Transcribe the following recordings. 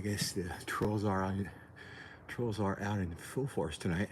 guess the trolls are out in full force tonight.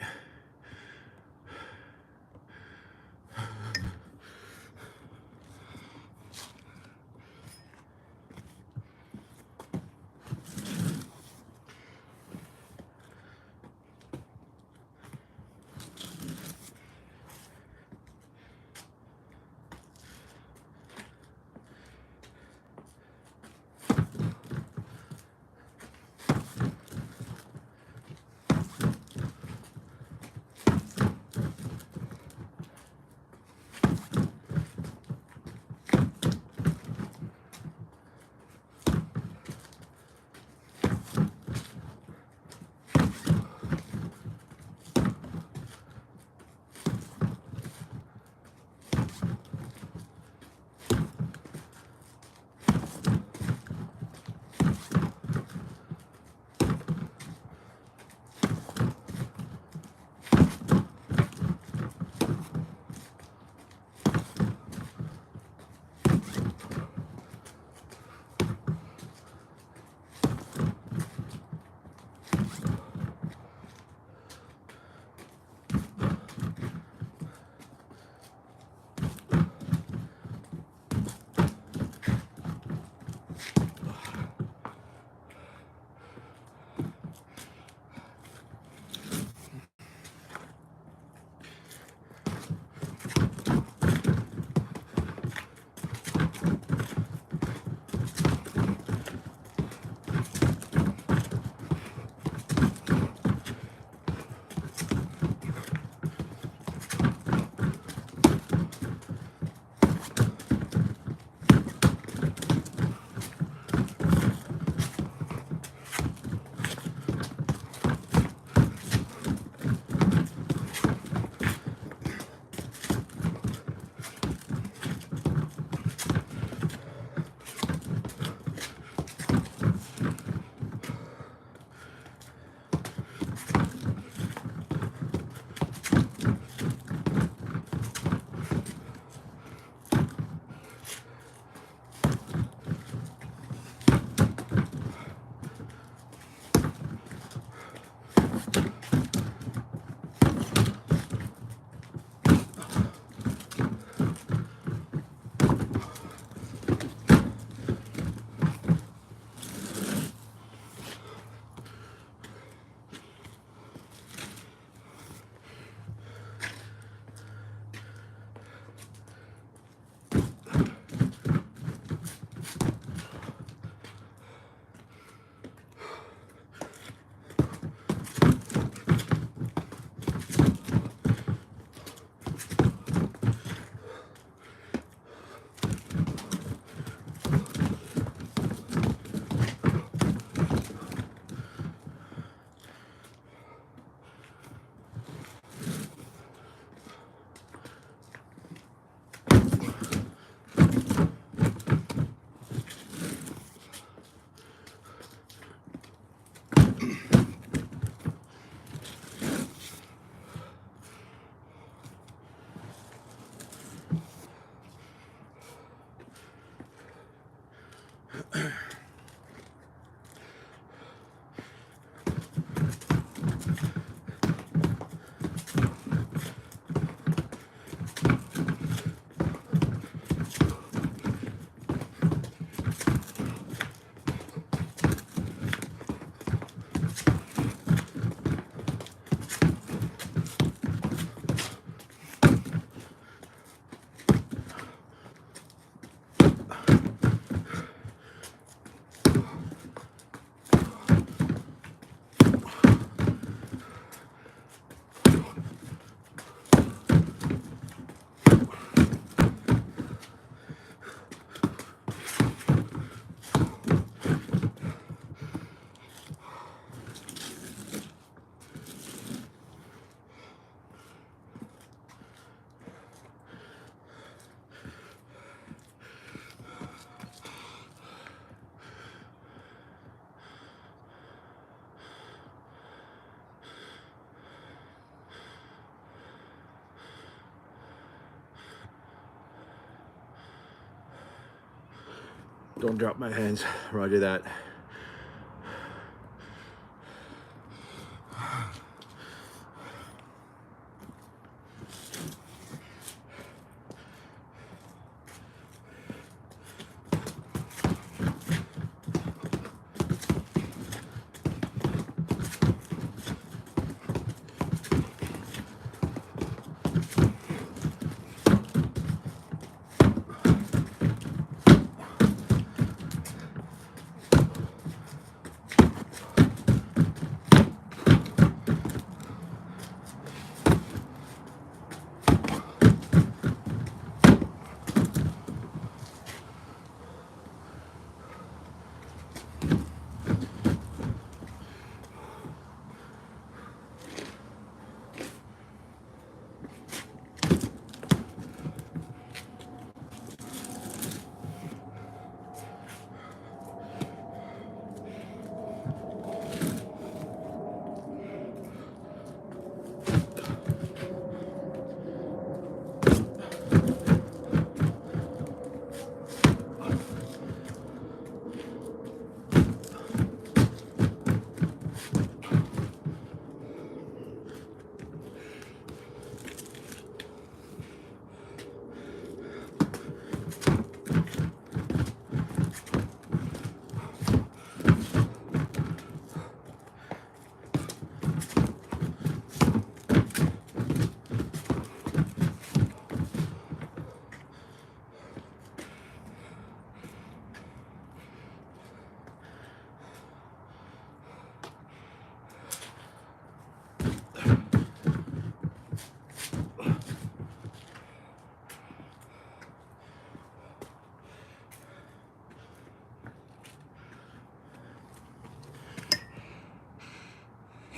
Don't drop my hands. Roger that.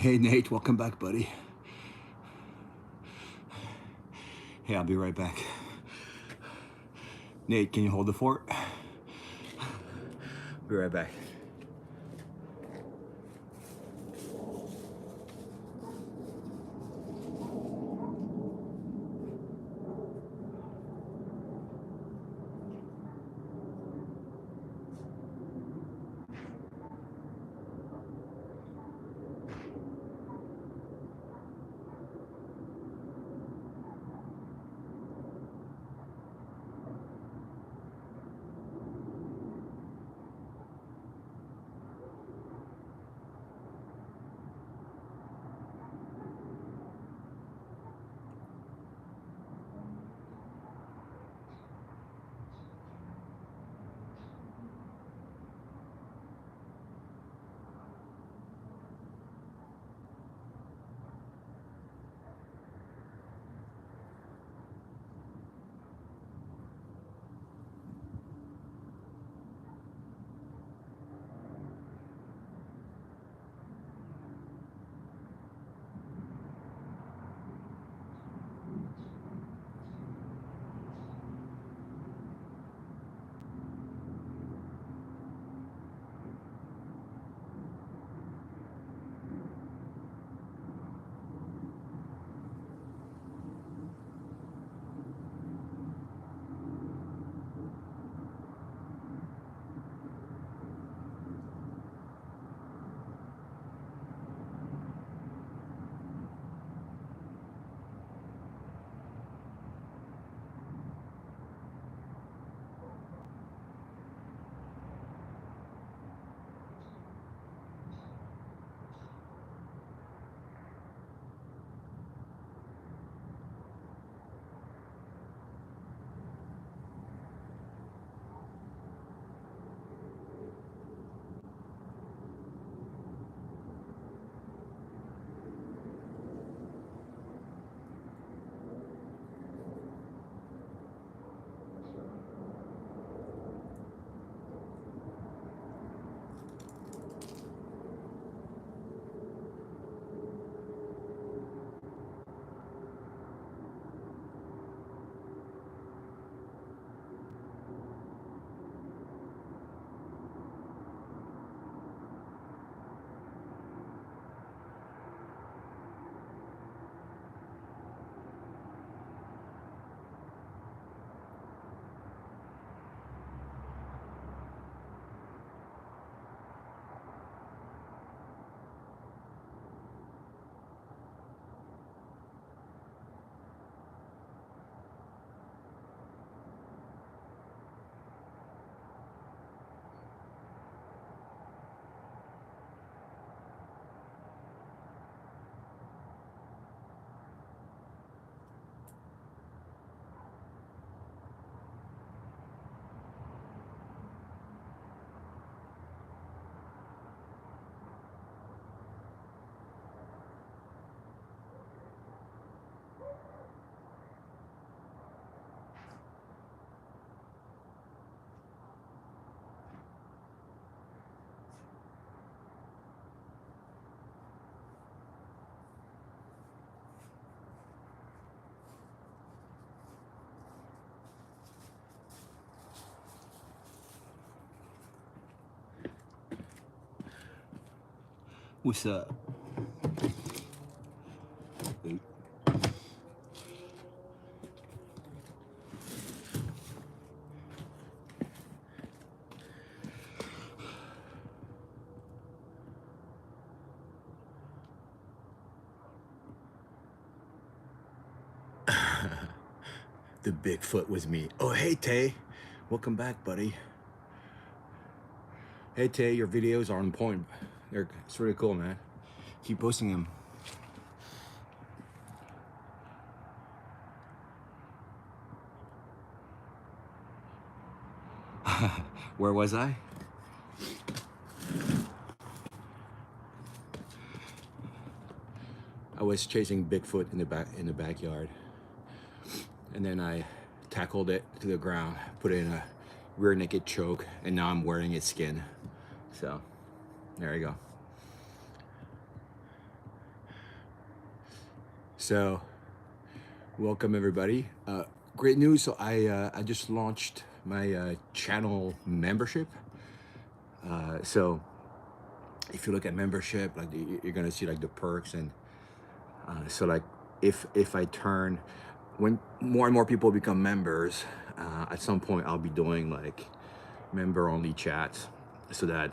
Hey Nate, welcome back, buddy. Hey, I'll be right back. Nate, can you hold the fort? Be right back. What's up? The Bigfoot was me. Oh, hey, Tay. Welcome back, buddy. Hey, Tay, your videos are on point. It's really cool, man. Keep posting them. Where was I? I was chasing Bigfoot in the backyard, and then I tackled it to the ground, put it in a rear naked choke, and now I'm wearing its skin. So there you go. So, welcome everybody. Great news. So I just launched my channel membership. So if you look at membership, like you're gonna see like the perks, and so like if I turn, when more and more people become members, at some point I'll be doing like member only chats, so that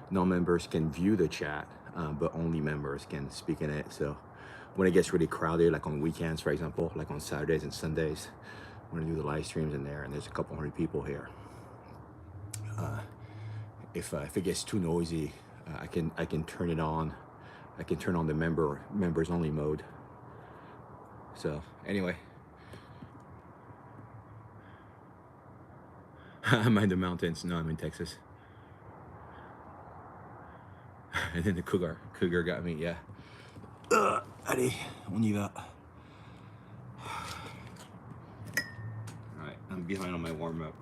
non-members can view the chat, but only members can speak in it. So when it gets really crowded, like on weekends, for example, like on Saturdays and Sundays, I'm gonna do the live streams in there, and there's a couple hundred people here. If it gets too noisy, I can turn it on. I can turn on the members only mode. So anyway, I'm in the mountains. No, I'm in Texas. And then the cougar got me. Yeah. Allez, on y va. All right, I'm behind on my warm up.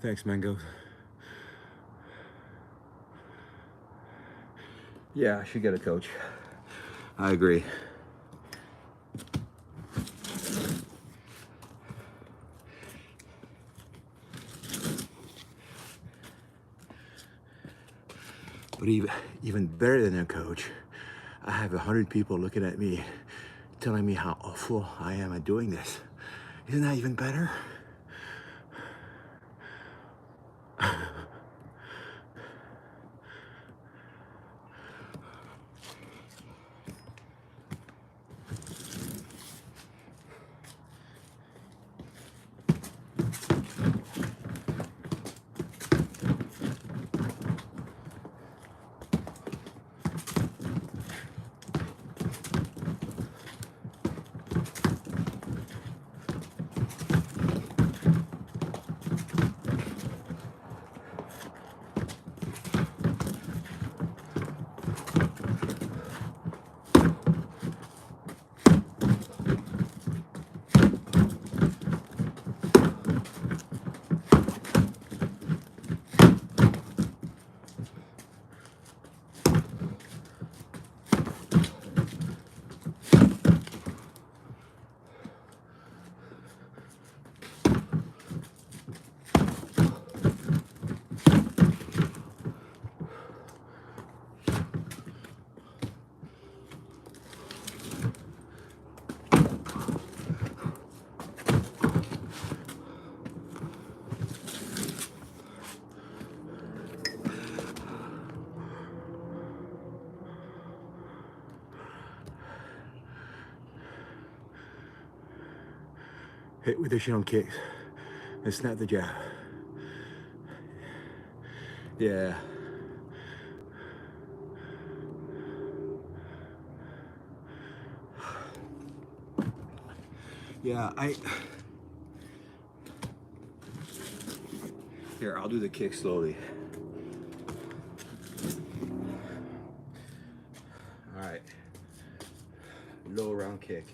Thanks, Mango. Yeah, I should get a coach. I agree. But even better than a coach, I have 100 people looking at me, telling me how awful I am at doing this. Isn't that even better? Hit with the shin kicks and snap the jab. Yeah. Yeah, here, I'll do the kick slowly. All right, low round kick.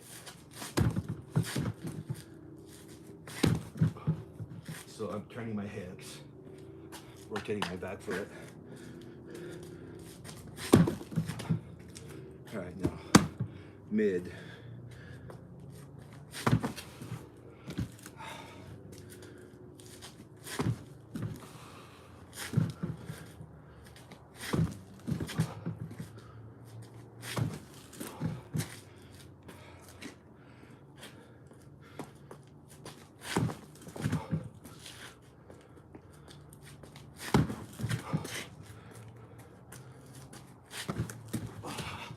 So I'm turning my hips, rotating my back foot. All right, now, mid.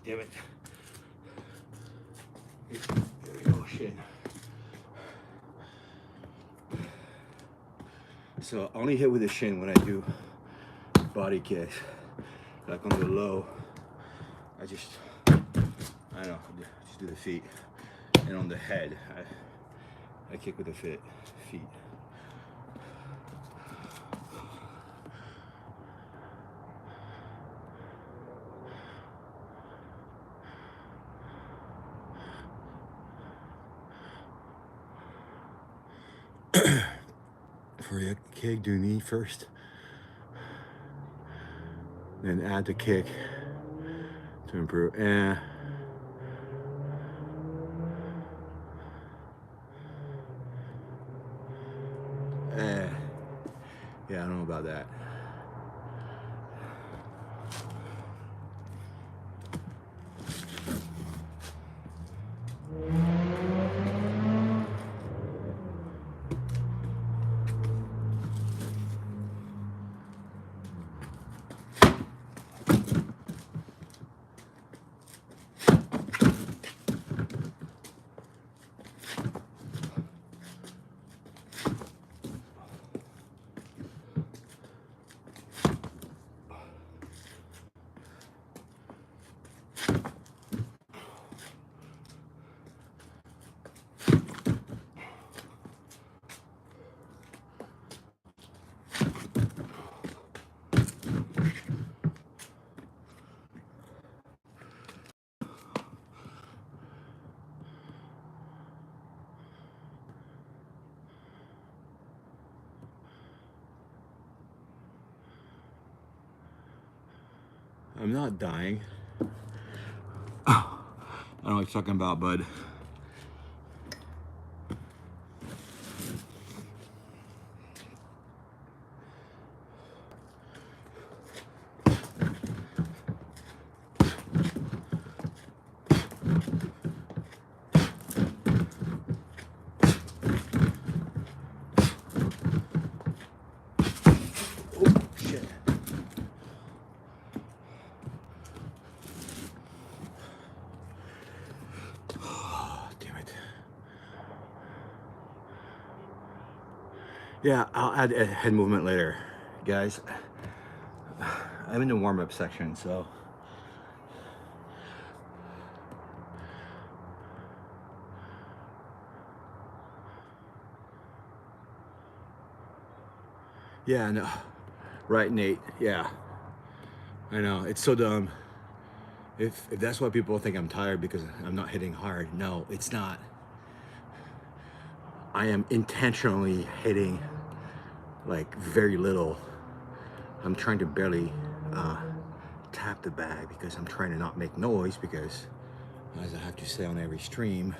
Damn it. There we go, shit. So I only hit with the shin when I do body kicks. Like on the low, I don't know, just do the feet. And on the head, I kick with the feet. For your kick, do knee first. Then add the kick to improve. Yeah, I don't know about that. I'm not dying. I don't know what you're talking about, bud. Yeah, I'll add a head movement later, guys. I'm in the warm-up section, so. Yeah, no. Right, Nate. Yeah. I know, it's so dumb. If that's why people think I'm tired because I'm not hitting hard, no, it's not. I am intentionally hitting like very little. I'm trying to barely tap the bag because I'm trying to not make noise because, as I have to say on every stream,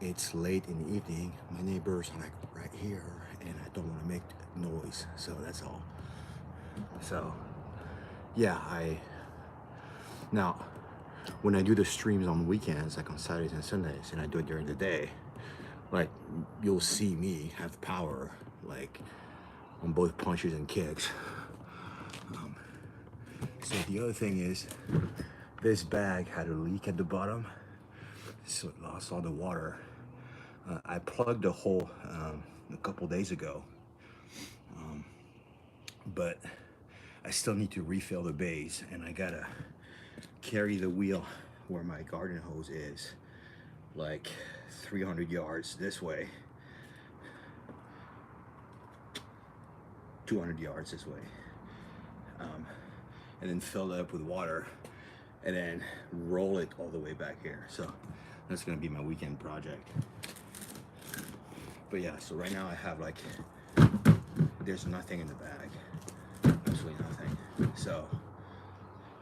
it's late in the evening. My neighbors are like right here and I don't want to make noise, so that's all. So yeah, now when I do the streams on weekends, like on Saturdays and Sundays, and I do it during the day, like you'll see me have power like on both punches and kicks. So the other thing is this bag had a leak at the bottom, so it lost all the water. I plugged a hole a couple days ago, but I still need to refill the bays, and I gotta carry the wheel where my garden hose is like 300 yards this way, 200 yards this way, and then fill it up with water and then roll it all the way back here. So that's gonna be my weekend project. But yeah, so right now I have like, there's nothing in the bag, absolutely nothing. So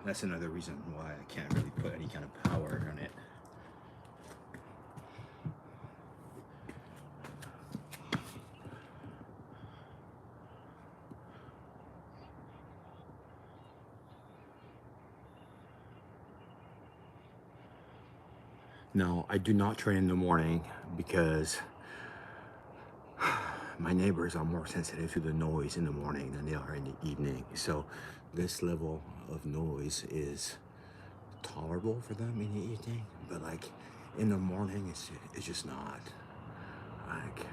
that's another reason why I can't really put any kind of power on it. No, I do not train in the morning because my neighbors are more sensitive to the noise in the morning than they are in the evening. So this level of noise is tolerable for them in the evening, but like in the morning, it's just not. Like,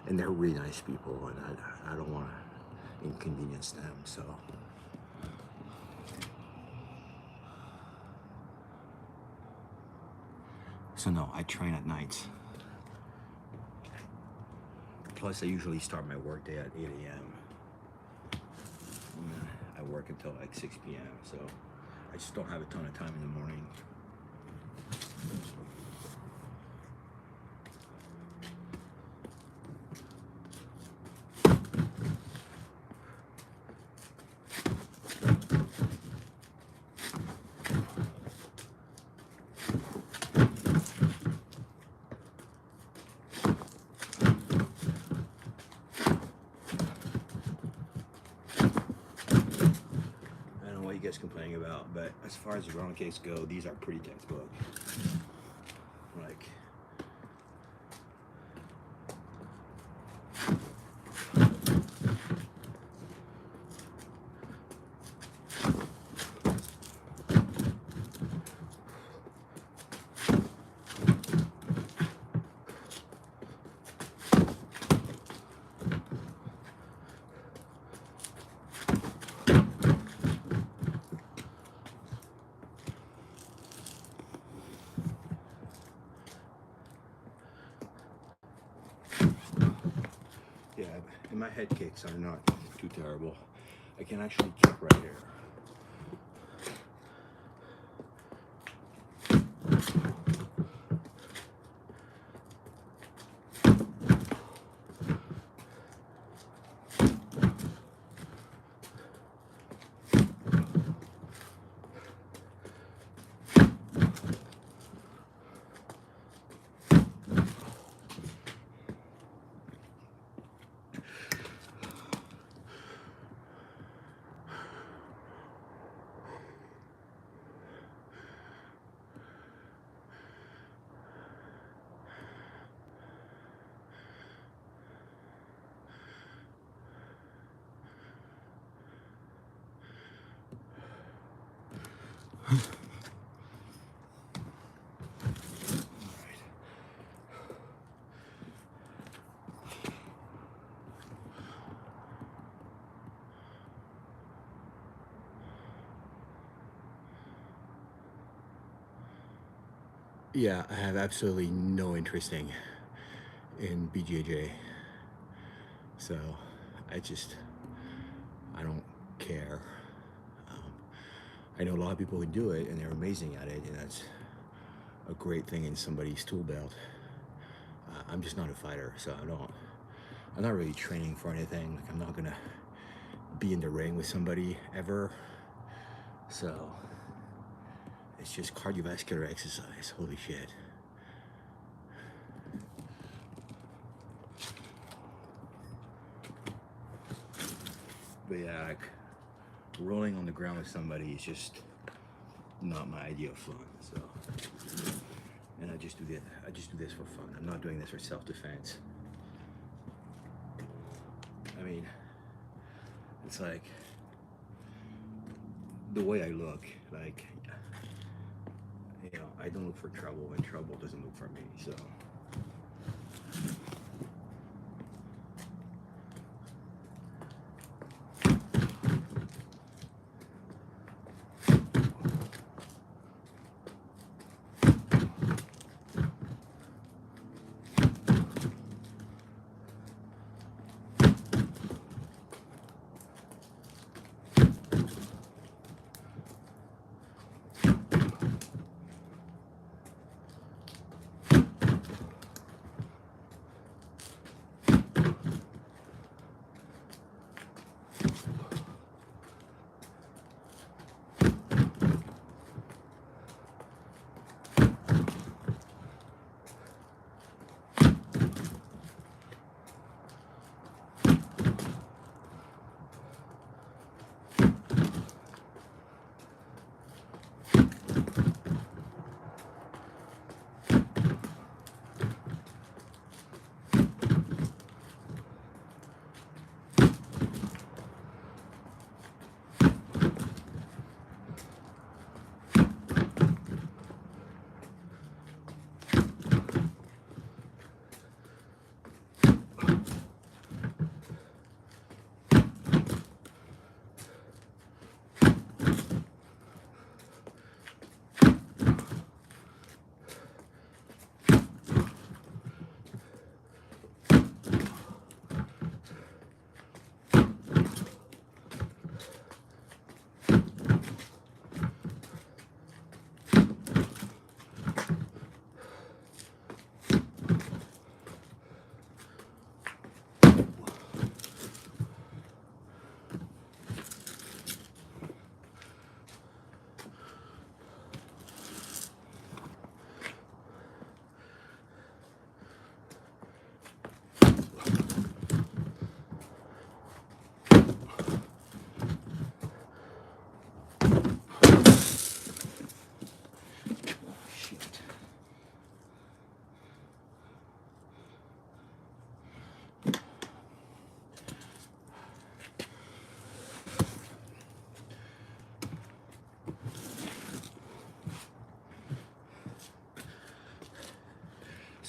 and they're really nice people, and I don't want to inconvenience them. So no, I train at night. Plus, I usually start my workday at 8 a.m. I work until like 6 p.m. So I just don't have a ton of time in the morning. Complaining about, but as far as the ground case go, these are pretty textbook. Like, yeah, and my head kicks are not too terrible. I can actually kick right here. Yeah, I have absolutely no interest in BJJ. So I don't care. Um, I know a lot of people who do it and they're amazing at it, and that's a great thing in somebody's tool belt. I'm just not a fighter, so I'm not really training for anything. Like, I'm not gonna be in the ring with somebody ever. So it's just cardiovascular exercise. Holy shit. But yeah, like, rolling on the ground with somebody is just not my idea of fun. So, and I just do this for fun. I'm not doing this for self-defense. I mean, it's like the way I look, like, you know, I don't look for trouble, and trouble doesn't look for me. So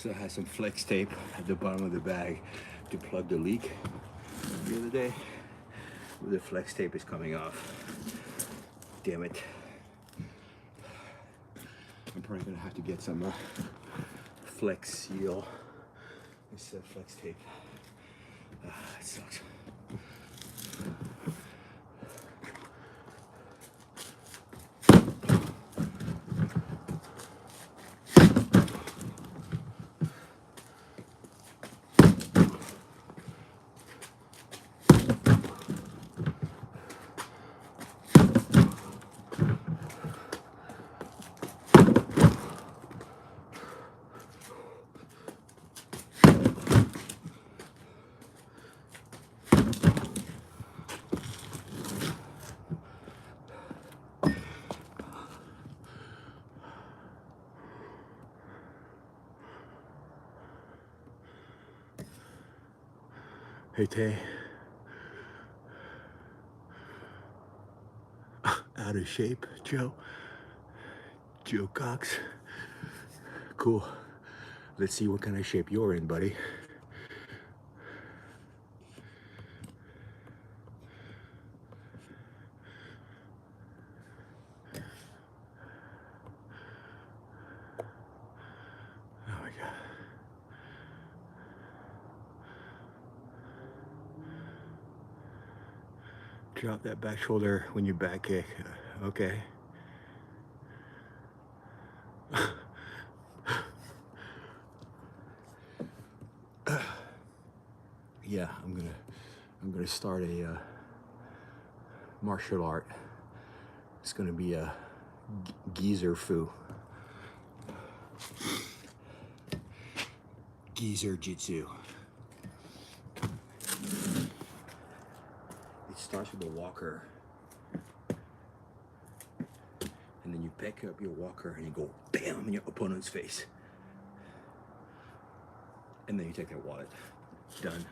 So I had some flex tape at the bottom of the bag to plug the leak the other day. The flex tape is coming off. Damn it. I'm probably gonna have to get some flex seal instead of flex tape. It sucks. Hey Tay, out of shape, Joe Cox. Cool. Let's see what kind of shape you're in, buddy. Oh my God. Drop that back shoulder when you back kick. Okay. Yeah, I'm gonna start a martial art. It's gonna be a geezer foo. Geezer jitsu. It starts with a walker, and then you pick up your walker and you go bam in your opponent's face, and then you take their wallet. Done.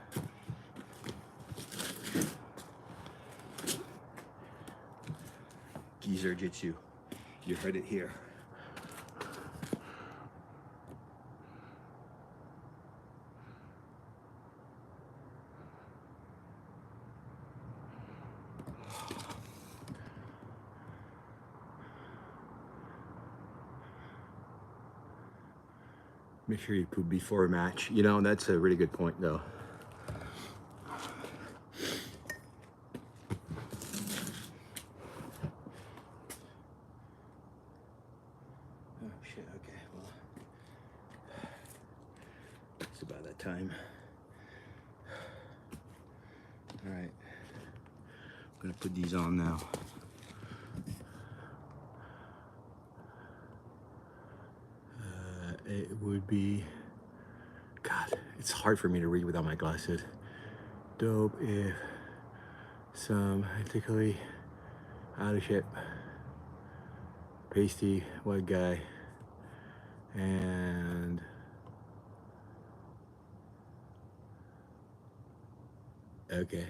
Geezer jitsu. You heard it here. Make sure you poop before a match. You know, that's a really good point, though. Oh, shit, okay, well, it's about that time. All right, I'm gonna put these on now. It would be, God, it's hard for me to read without my glasses. Dope if some particularly out of shape, pasty white guy, and okay.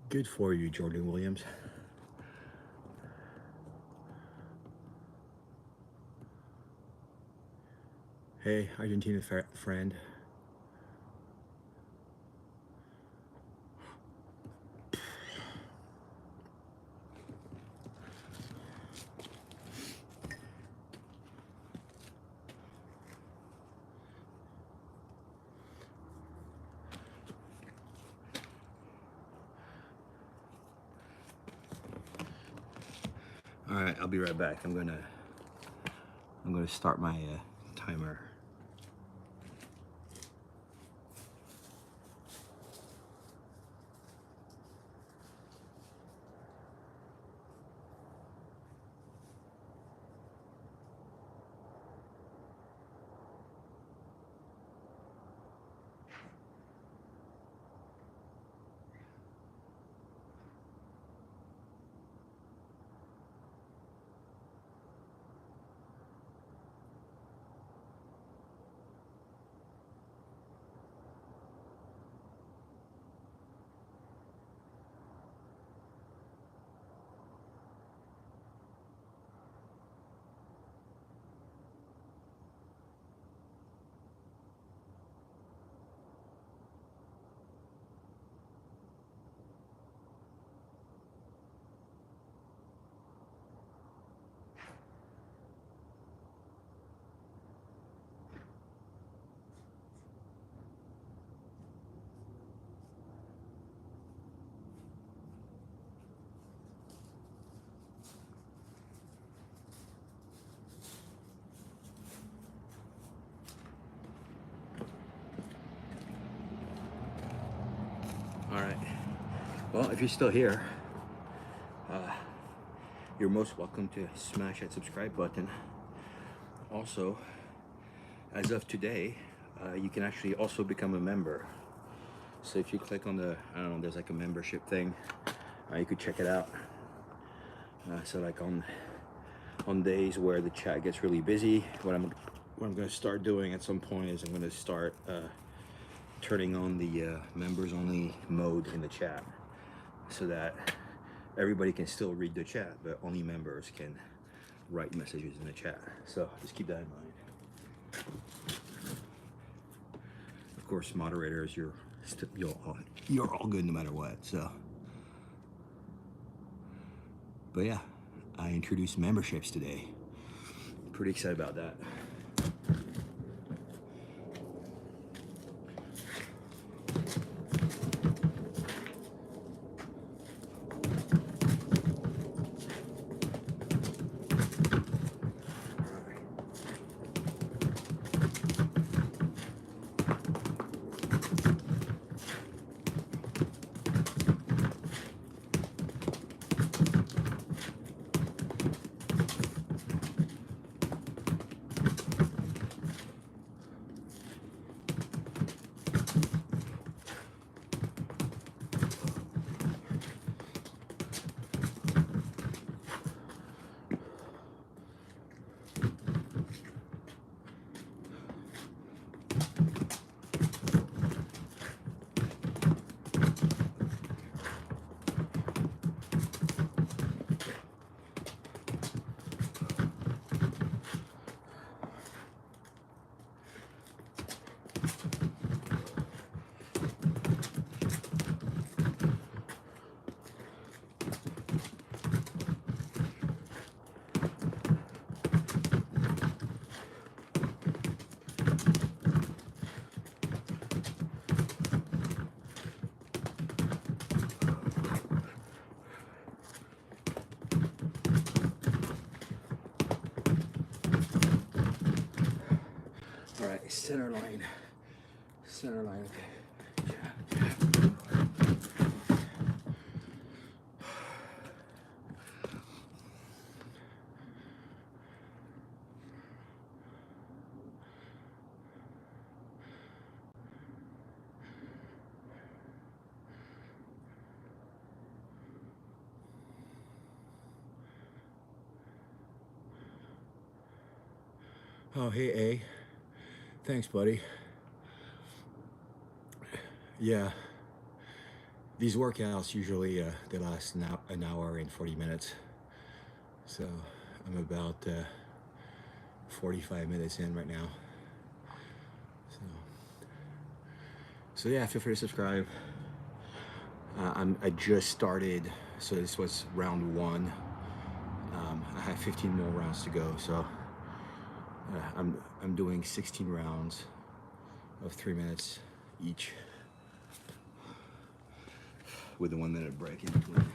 Good for you, Jordan Williams. Hey, Argentina friend. All right, I'll be right back. I'm gonna start my timer. Well, if you're still here, you're most welcome to smash that subscribe button. Also, as of today, you can actually also become a member. So if you click on the, I don't know, there's like a membership thing, you could check it out. So like on days where the chat gets really busy, what I'm going to start doing at some point is I'm going to start turning on the members only mode in the chat, so that everybody can still read the chat, but only members can write messages in the chat. So just keep that in mind. Of course, moderators, you're all good no matter what. So, but yeah, I introduced memberships today. Pretty excited about that. All right, center line, okay. Oh, hey, A. Thanks, buddy. Yeah, these workouts usually they last now an hour and 40 minutes. So I'm about 45 minutes in right now. So yeah, feel free to subscribe. I just started, so this was round 1. I have 15 more rounds to go, so I'm doing 16 rounds of 3 minutes each, with a 1 minute break in between.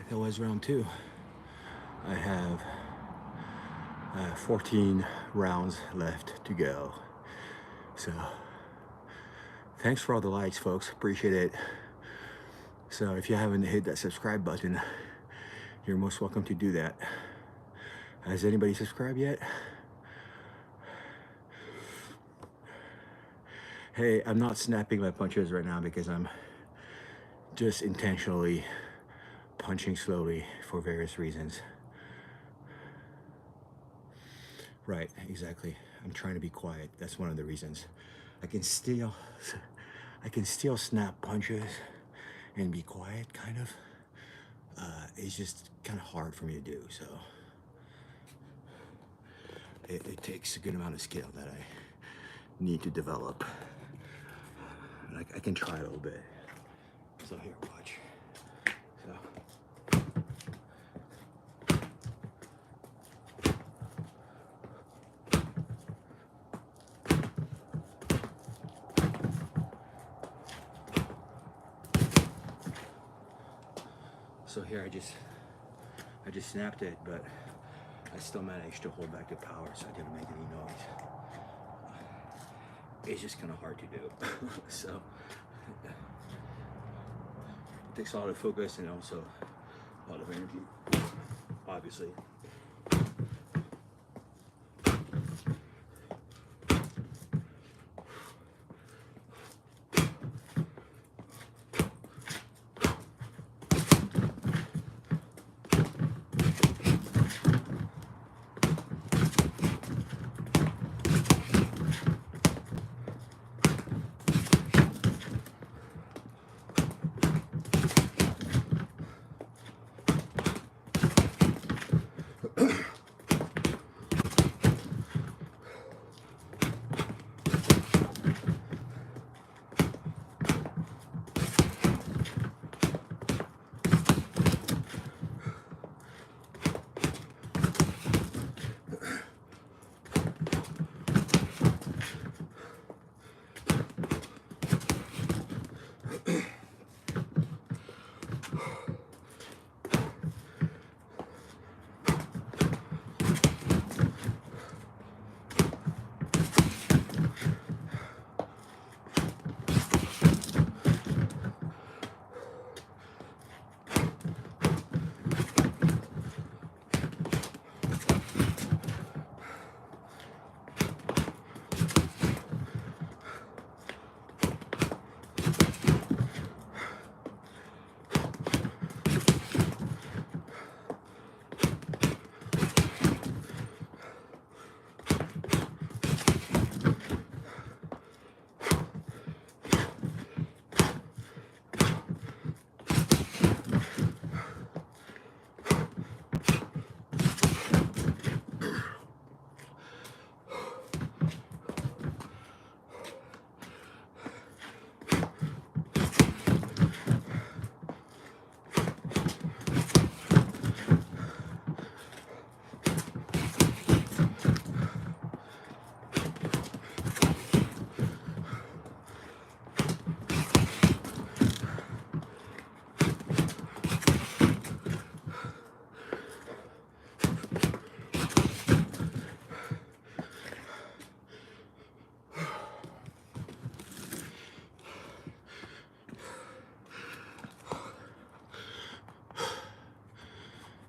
that was round 2. I have 14 rounds left to go. So thanks for all the likes, folks. Appreciate it. So if you haven't hit that subscribe button, you're most welcome to do that. Has anybody subscribed yet? Hey, I'm not snapping my punches right now because I'm just intentionally punching slowly for various reasons. Right, exactly. I'm trying to be quiet. That's one of the reasons. I can still snap punches and be quiet, kind of. It's just kind of hard for me to do, so it takes a good amount of skill that I need to develop. I can try a little bit. So here, watch. So here I just snapped it, but I still managed to hold back the power, so I didn't make any noise. It's just kind of hard to do. So it takes a lot of focus and also a lot of energy, obviously.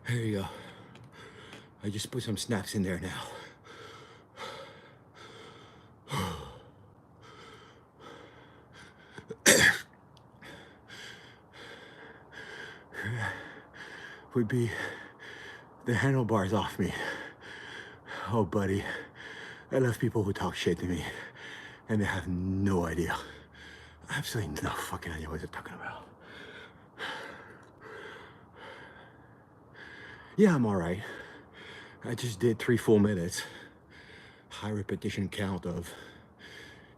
There you go. I just put some snaps in there now. Would be the handlebars off me. Oh, buddy. I love people who talk shit to me and they have no idea. Absolutely no fucking idea what they're talking about. Yeah, I'm all right. I just did 3 full minutes. High repetition count of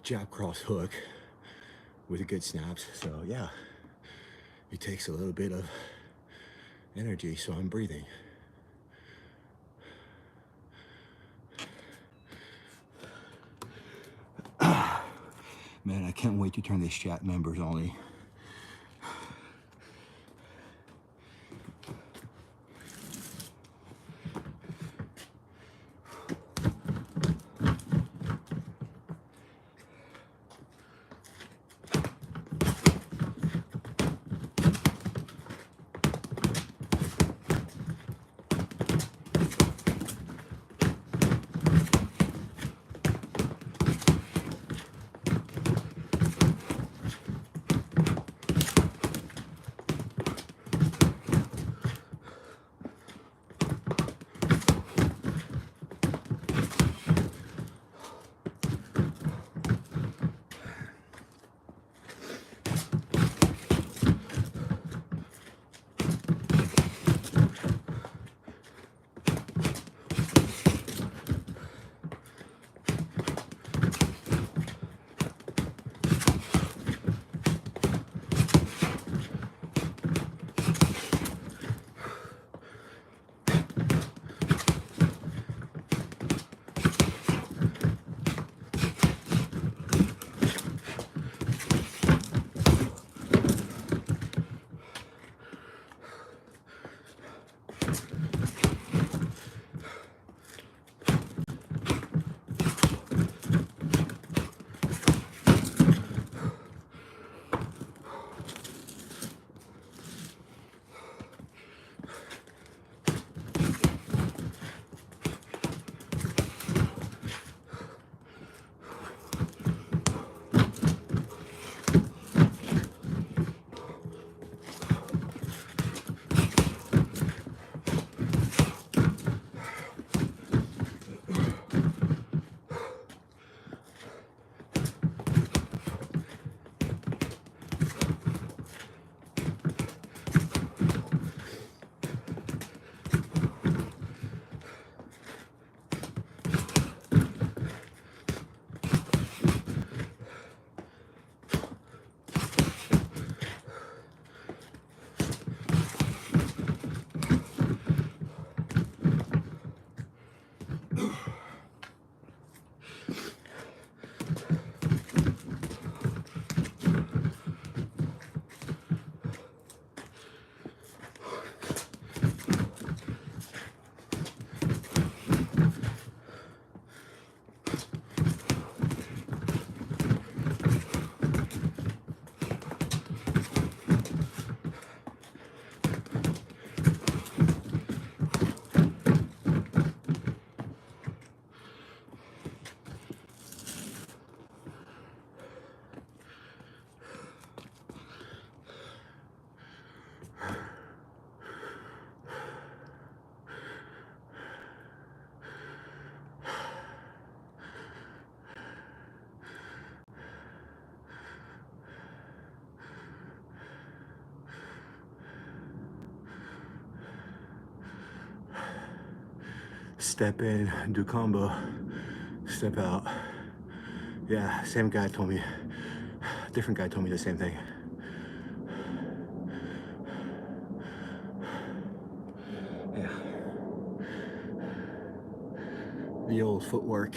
jab, cross, hook with good snaps. So yeah, it takes a little bit of energy, so I'm breathing. Man, I can't wait to turn this chat members only. step in, do combo, step out. Yeah, same guy told me, different guy told me the same thing. Yeah. The old footwork.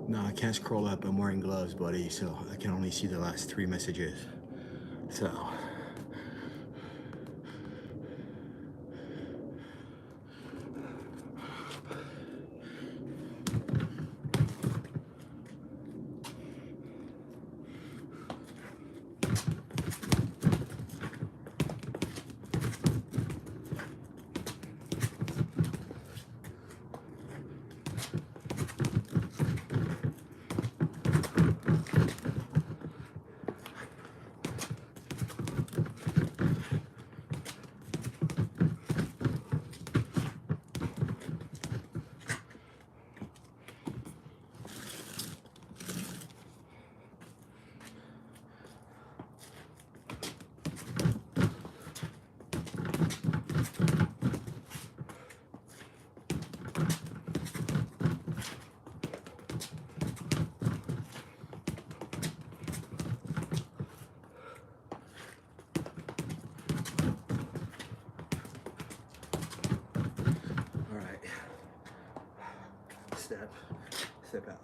No, I can't scroll up. I'm wearing gloves, buddy, so I can only see the last 3 messages. So. Step, step out,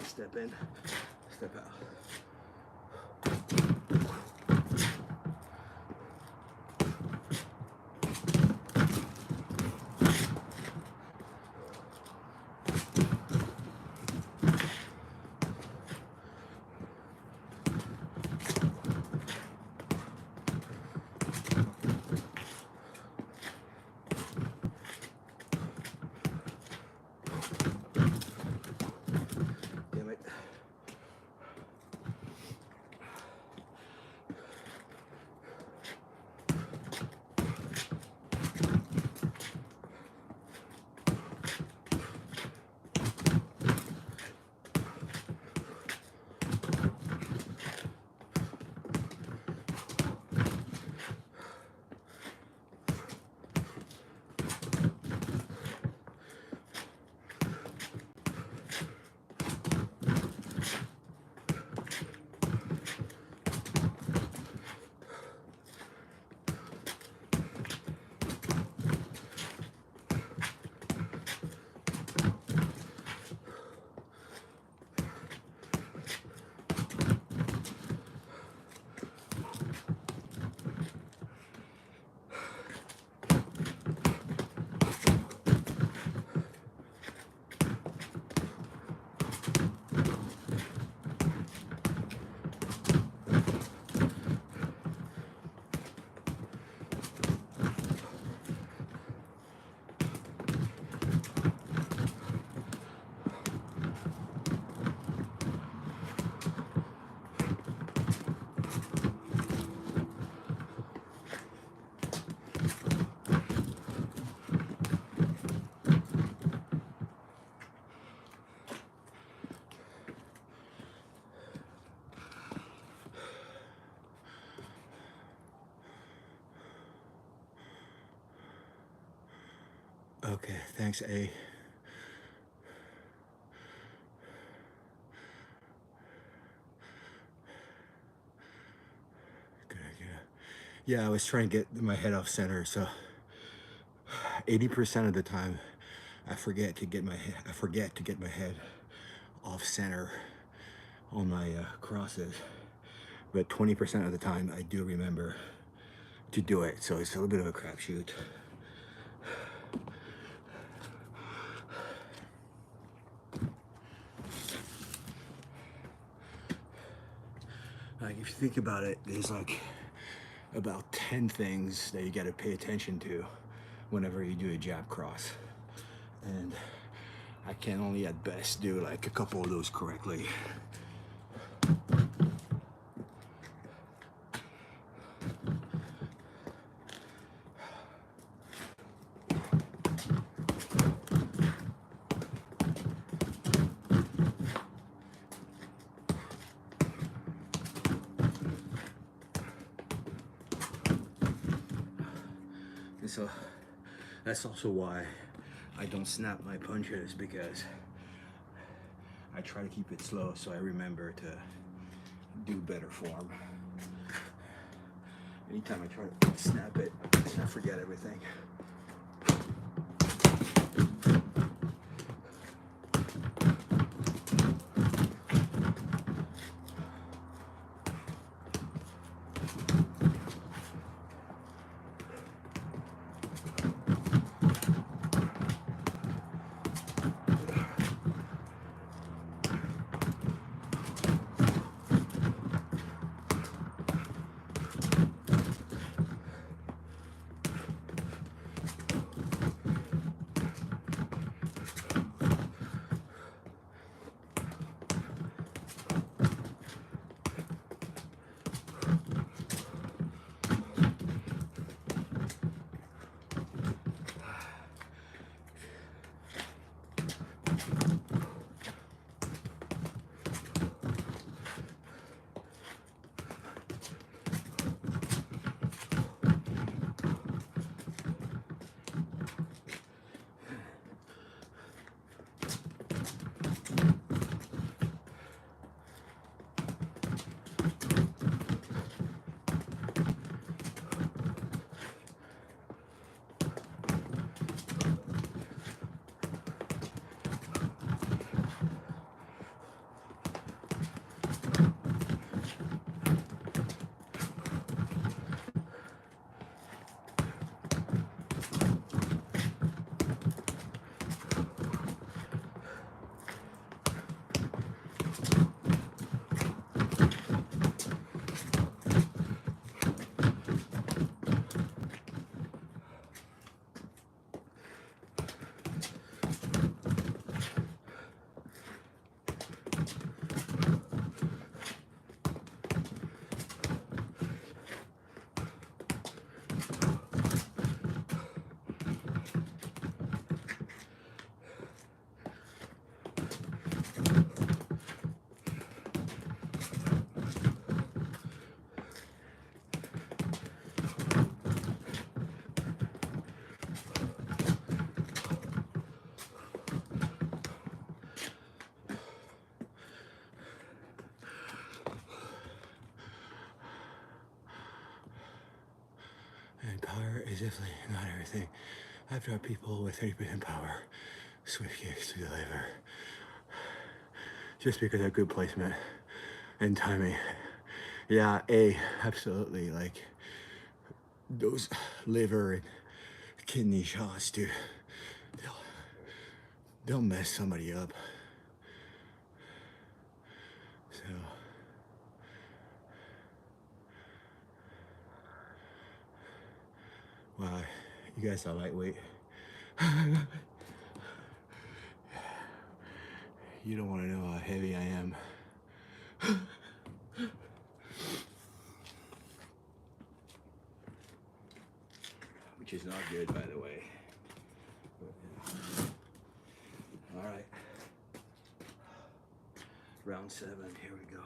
step in, step out. Okay, thanks, A. Good idea. Yeah, I was trying to get my head off center, so 80% of the time I forget to get my head off center on my crosses, but 20% of the time I do remember to do it, so it's a little bit of a crapshoot. Like, if you think about it, there's like about 10 things that you got to pay attention to whenever you do a jab cross, and I can only at best do like a couple of those correctly. So That's also why I don't snap my punches, because I try to keep it slow so I remember to do better form. Anytime I try to snap it, I forget everything. And power is definitely not everything. I've dropped people with 30% power, swift kicks to the liver, just because of good placement and timing. Yeah, absolutely. Like those liver and kidney shots, dude, they'll mess somebody up. So, wow, you guys are lightweight. You don't want to know how heavy I am. Which is not good, by the way. All right. Round 7, here we go.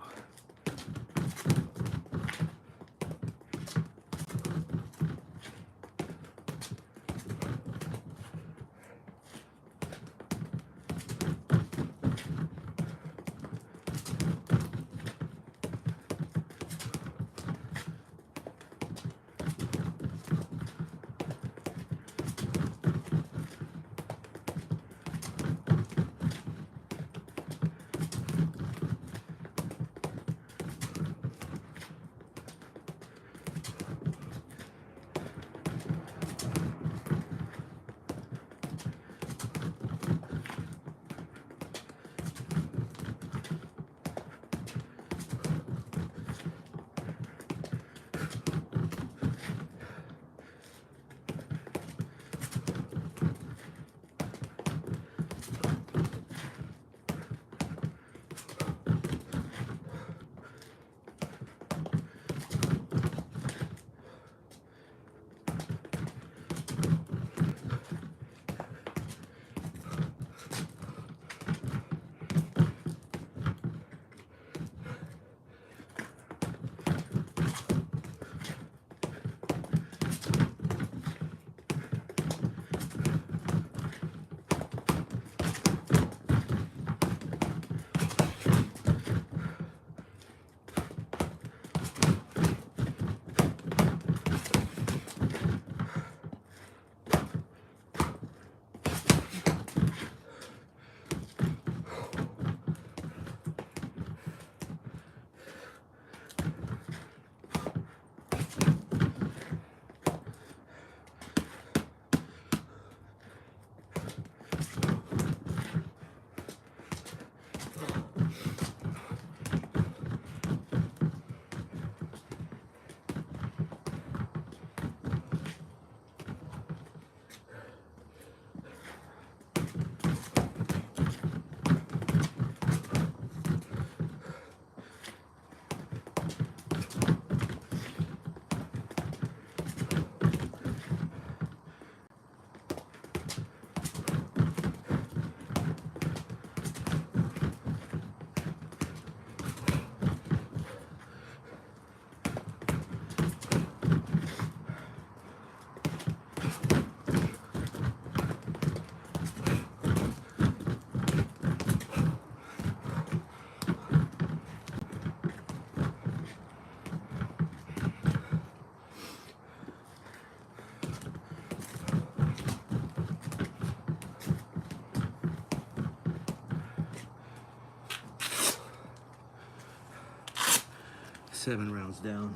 7 rounds down,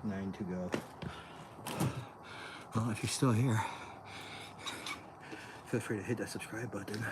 9 to go. Well, if you're still here, feel free to hit that subscribe button.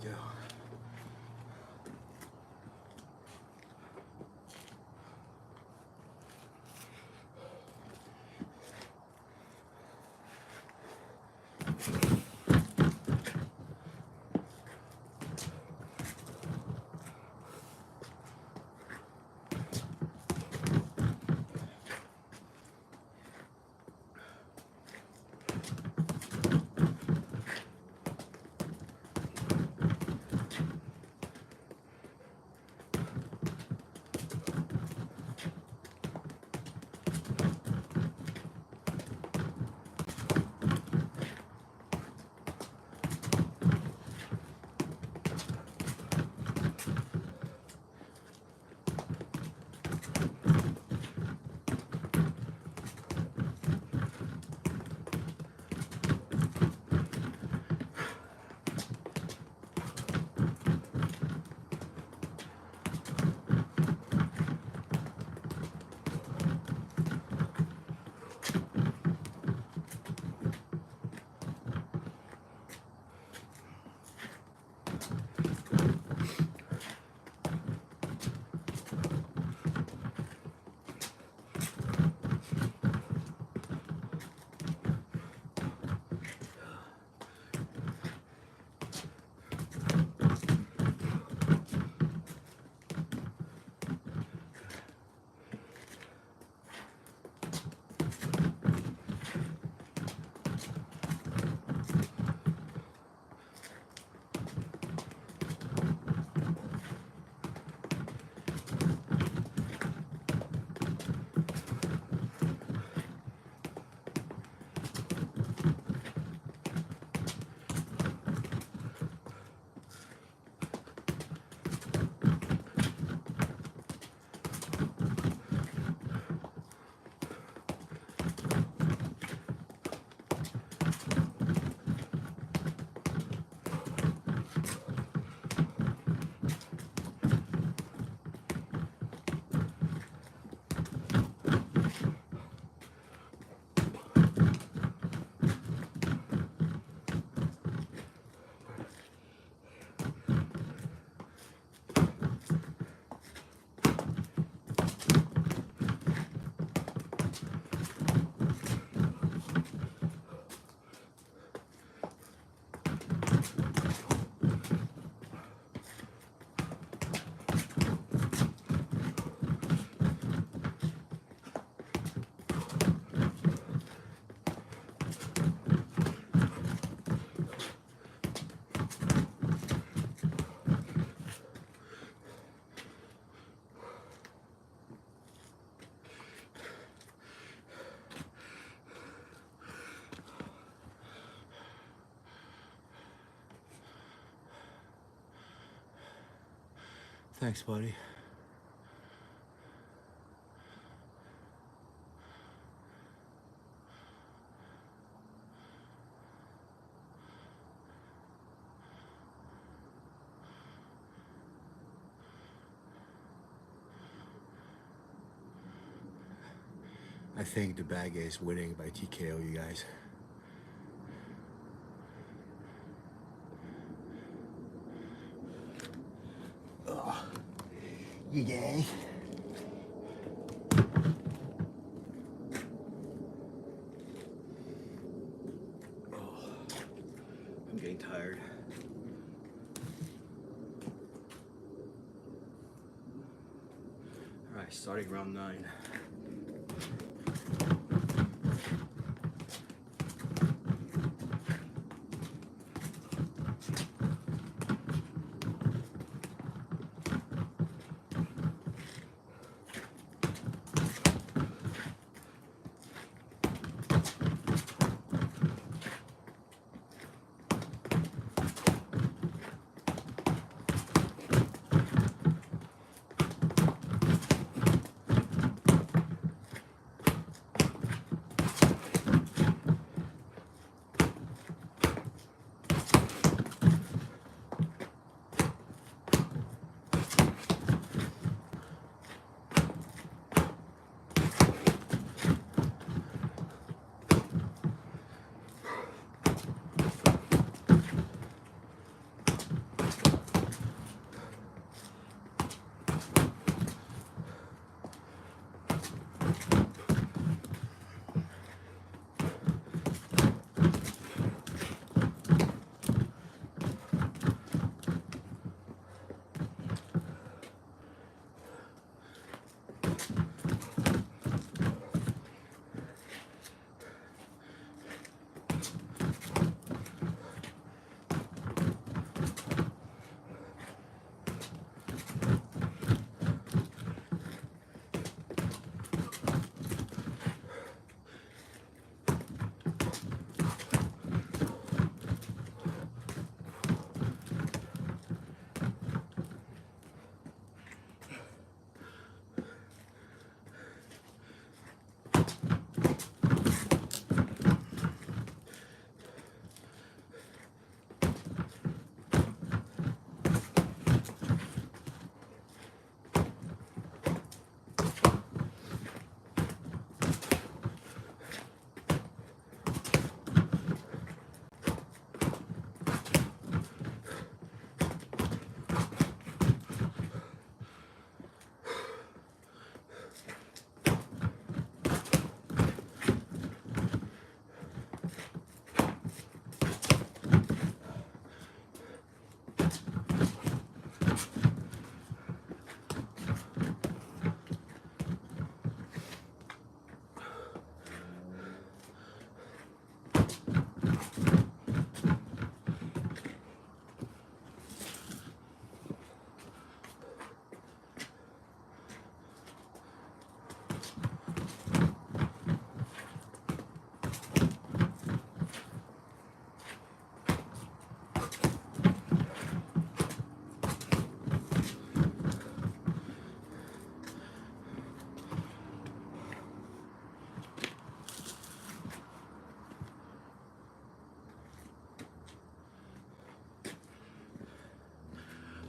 Go. Thanks, buddy. I think the bag is winning by TKO, you guys. Oh, you gay? Oh, I'm getting tired. All right, starting round 9.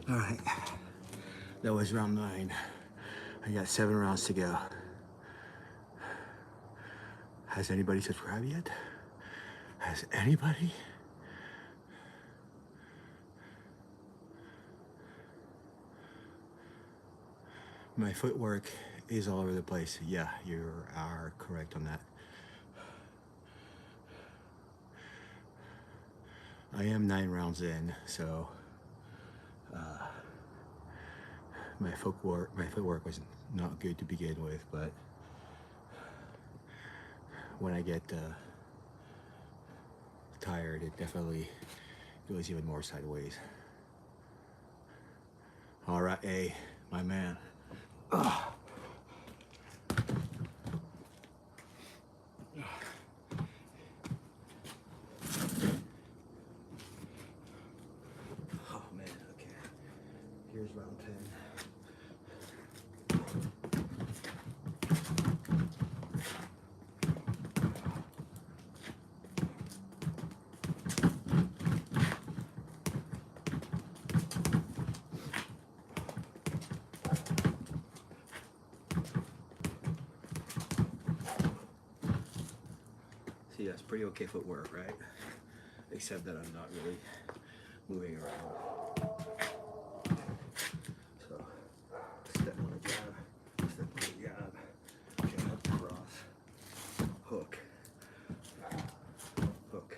All right, that was round 9. I got 7 rounds to go. Has anybody subscribed yet? Has anybody? My footwork is all over the place. Yeah, you are correct on that. I am 9 rounds in, so my footwork was not good to begin with, but when I get tired, it definitely goes even more sideways. All right, A, my man. Ugh. Oh man, okay. Here's round 10. See, that's pretty okay footwork, right? Except that I'm not really moving around. So, step on a jab, step on a jab, jab, cross, hook, hook.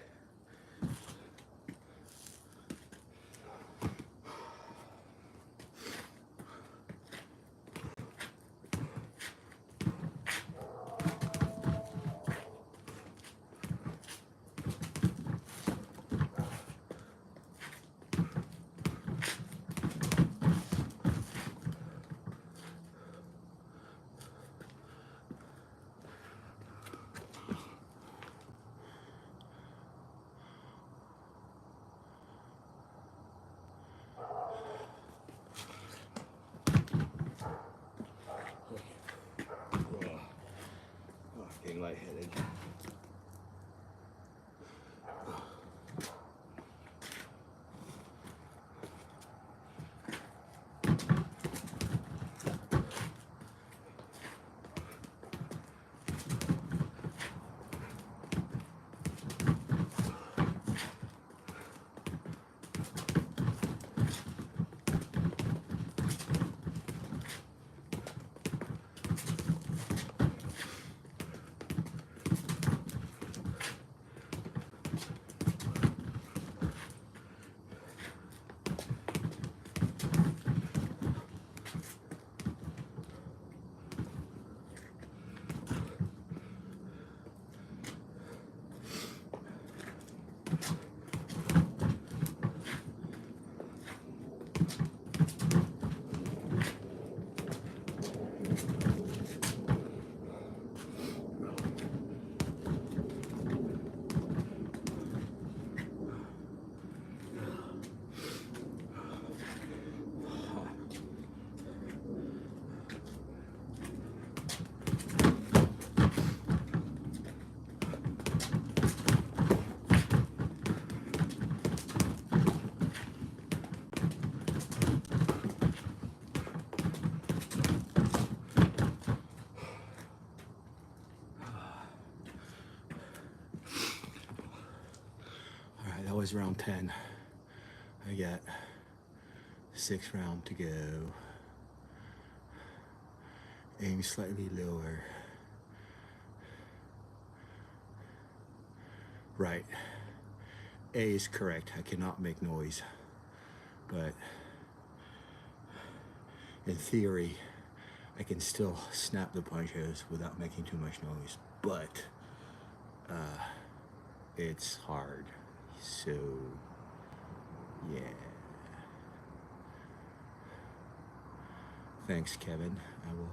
Getting lightheaded. was round 10. I got 6th round to go. Aim slightly lower. Right. A is correct. I cannot make noise. But in theory, I can still snap the punches without making too much noise. But it's hard. So, yeah. Thanks, Kevin. I will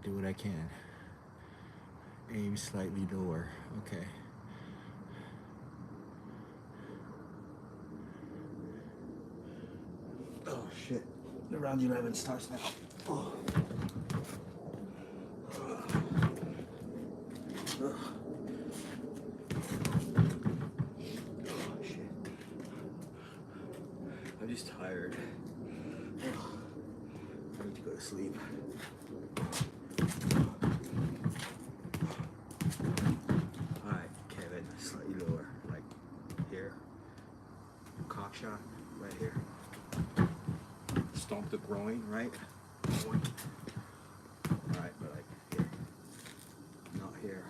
do what I can. Aim slightly lower. Okay. Oh shit. The round 11 starts now. Oh. Oh shit. I'm just tired. Oh. I need to go to sleep. Alright, Kevin, slightly lower. Like here. Cock shot right here. Stomp the groin, right? Alright, but like here. Not here.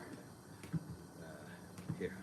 Here.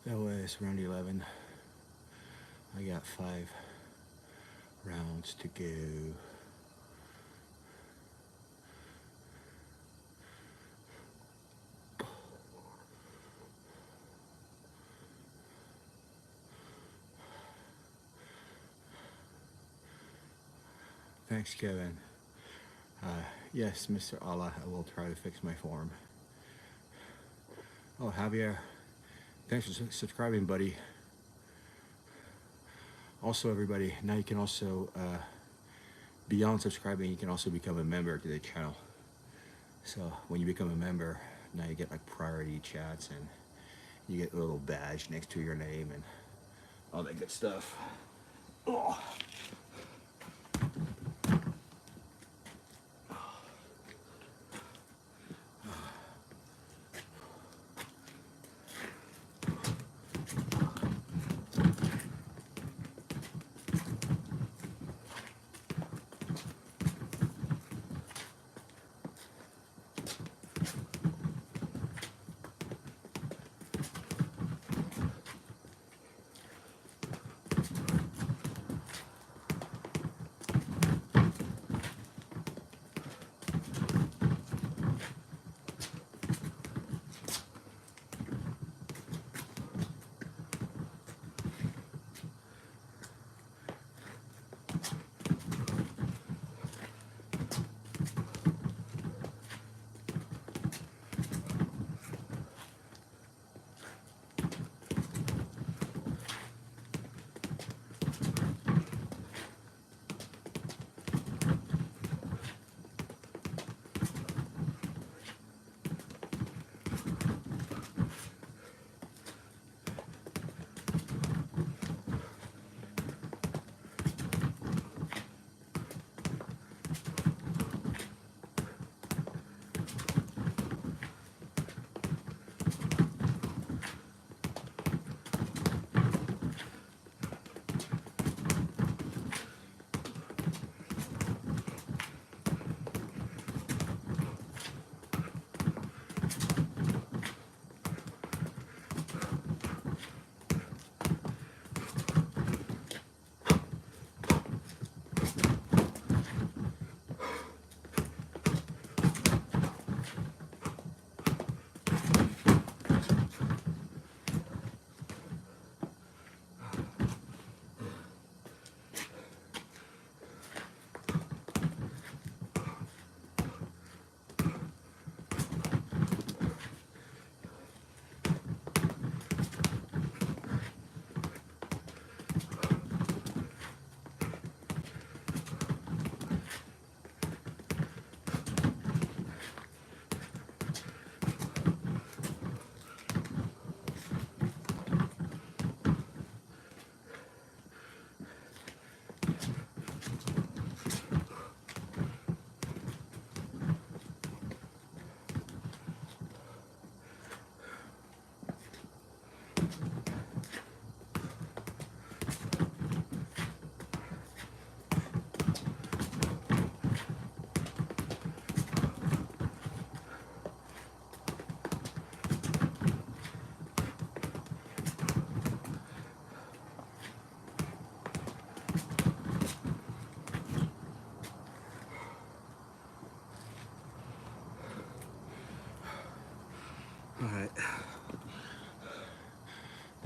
That was round 11. I got 5 rounds to go. Thanks, Kevin. Yes, Mr. Allah, I will try to fix my form. Oh, Javier, thanks for subscribing, buddy. Also, everybody, now you can also, beyond subscribing, you can also become a member to the channel. So when you become a member, now you get like priority chats and you get a little badge next to your name and all that good stuff. Oh.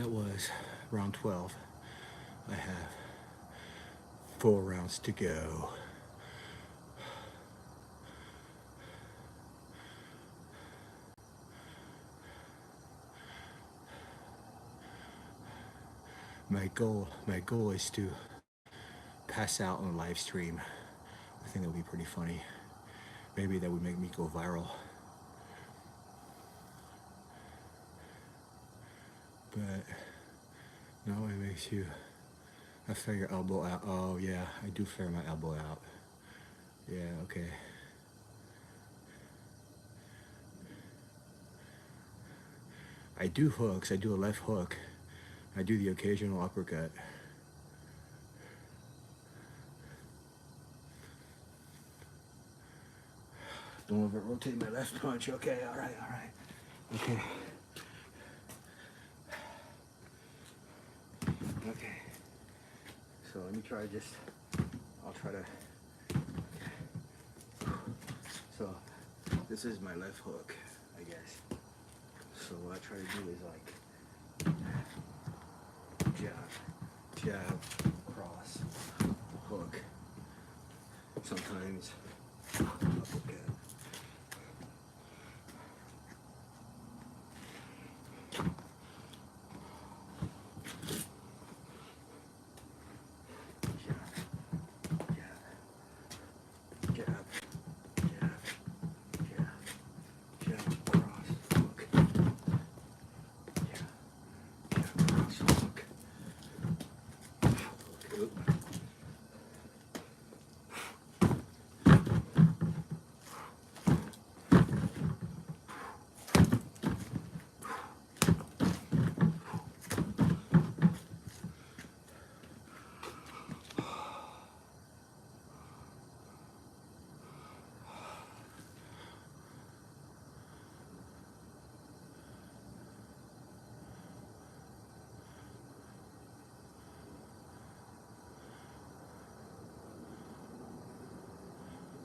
That was round 12. I have 4 rounds to go. My goal is to pass out on live stream. I think that would be pretty funny. Maybe that would make me go viral. But no, it makes you, I flare your elbow out. Oh yeah, I do flare my elbow out. Yeah, okay. I do hooks. I do a left hook. I do the occasional uppercut. Don't over rotate my left punch. Okay, all right. Okay. Okay. So let me try just, I'll try to, okay. So this is my left hook, I guess. So what I try to do is like jab, cross, hook. Sometimes uppercut.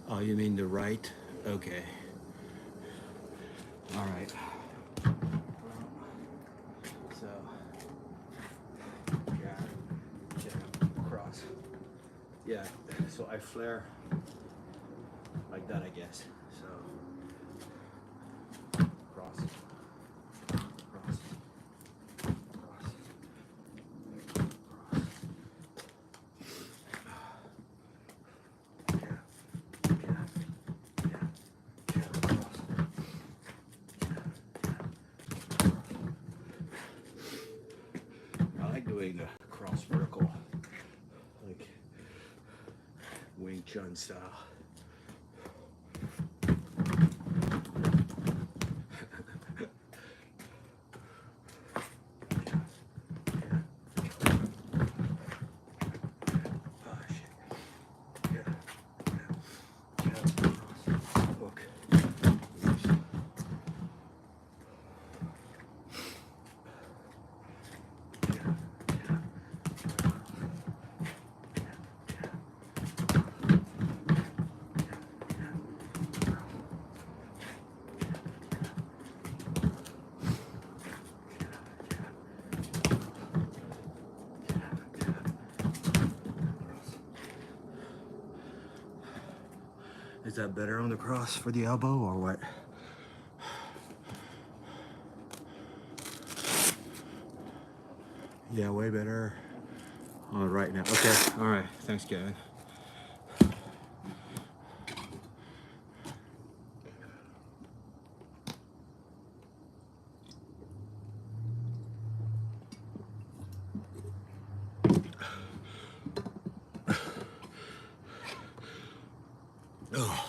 Oh, you mean the right? Okay. All right. So, jab, cross. Yeah, so I flare like that, I guess. So, cross, cross, cross, cross. Doing the cross vertical, like Wing Chun style. Is that better on the cross for the elbow or what? Yeah, way better on the right now. Okay, all right. Thanks, Kevin. Oh.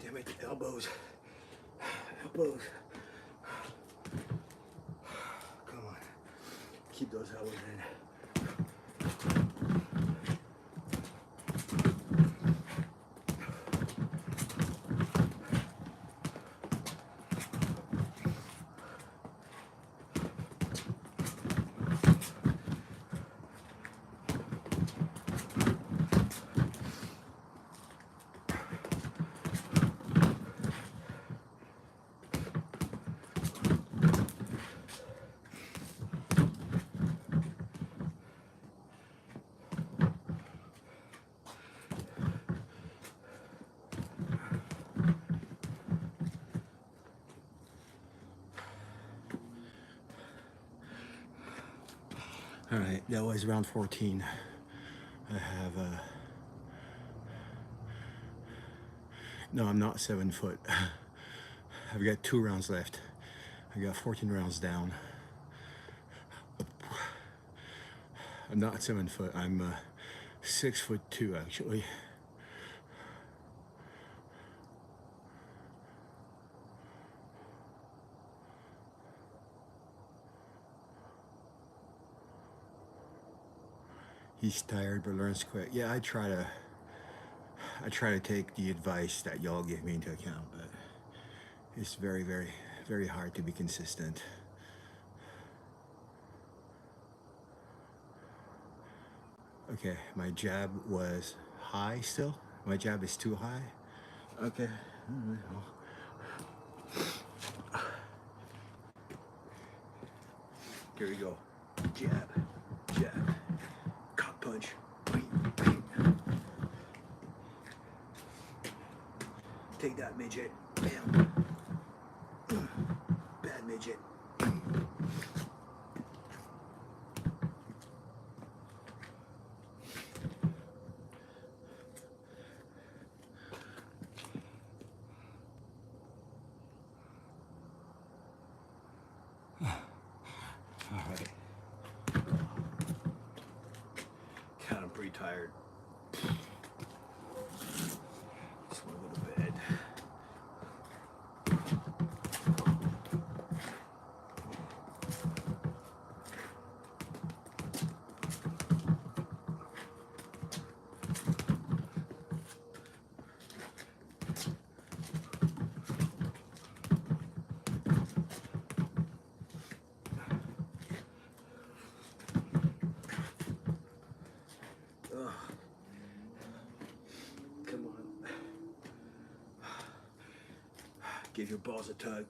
Damn it, elbows. Elbows. Come on. Keep those elbows in. All right, that was round 14. I have, no, I'm not 7 foot. I've got 2 rounds left. I got 14 rounds down. I'm not 7 foot. I'm 6'2" actually. He's tired but learns quick. Yeah, I try to take the advice that y'all give me into account, but it's very, very, very hard to be consistent. Okay, my jab was high still. My jab is too high. Okay. Here we go. Jab, jab, cock punch. Take that, midget. Bam. Bad midget. All right. God, I'm pretty tired. Just want to go to bed. Come on. Give your balls a tug.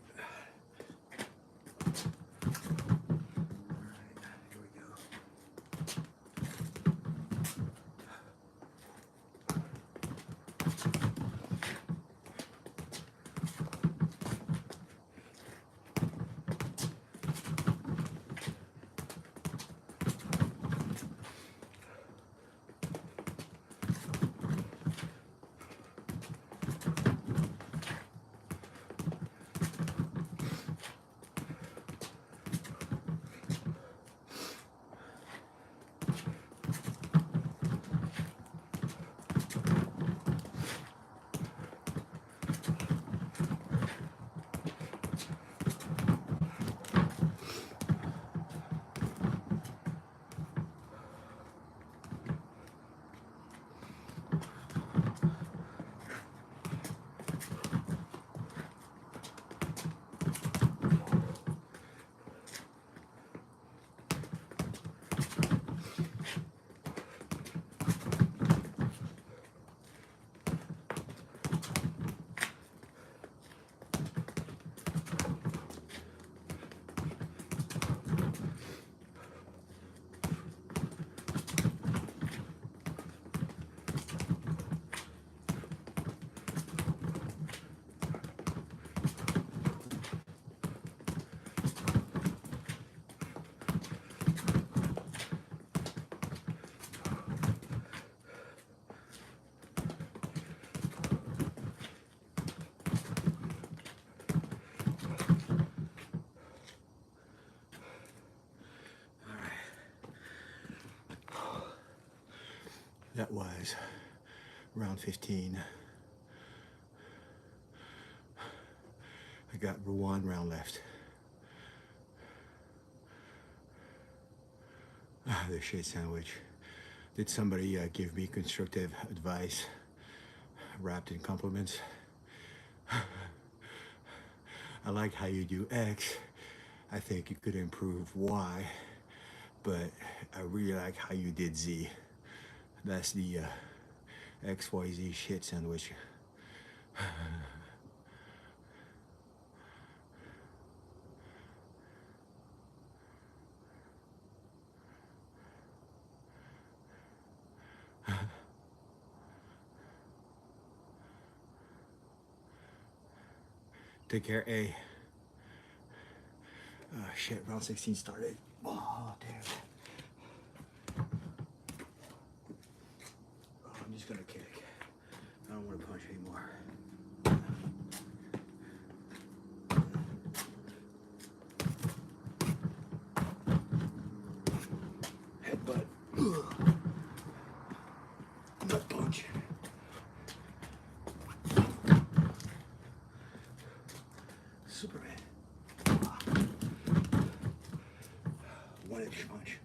That was round 15. I got 1 round left. The shit sandwich. Did somebody give me constructive advice wrapped in compliments? I like how you do X. I think you could improve Y, but I really like how you did Z. That's the XYZ shit sandwich. Take care, A. Shit, round 16 started. Oh, damn. Oh, I'm just gonna kick. I don't want to punch anymore. Headbutt. Nut punch. Superman. 1-inch punch.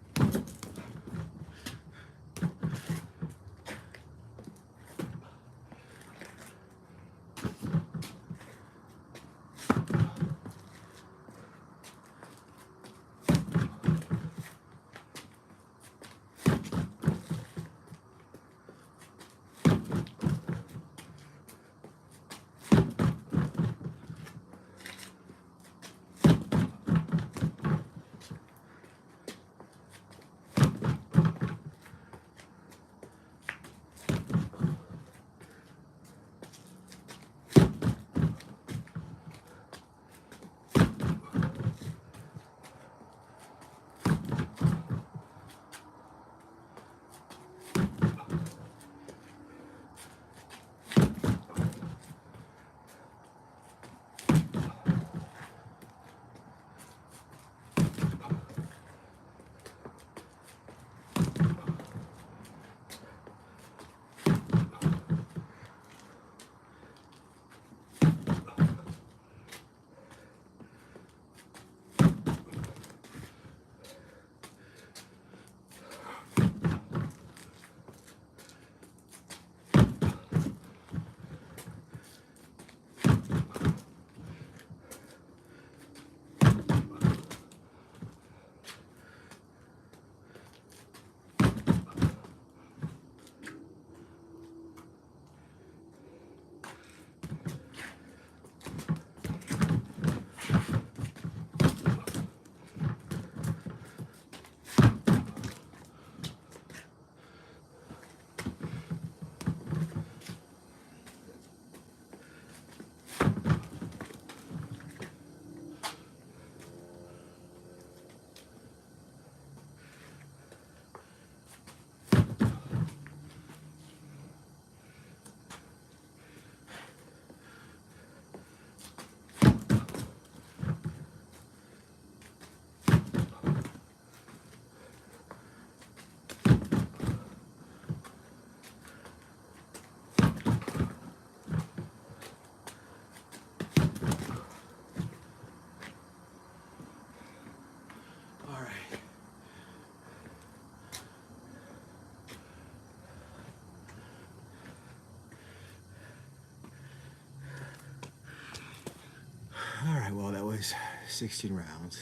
All right, well, that was 16 rounds.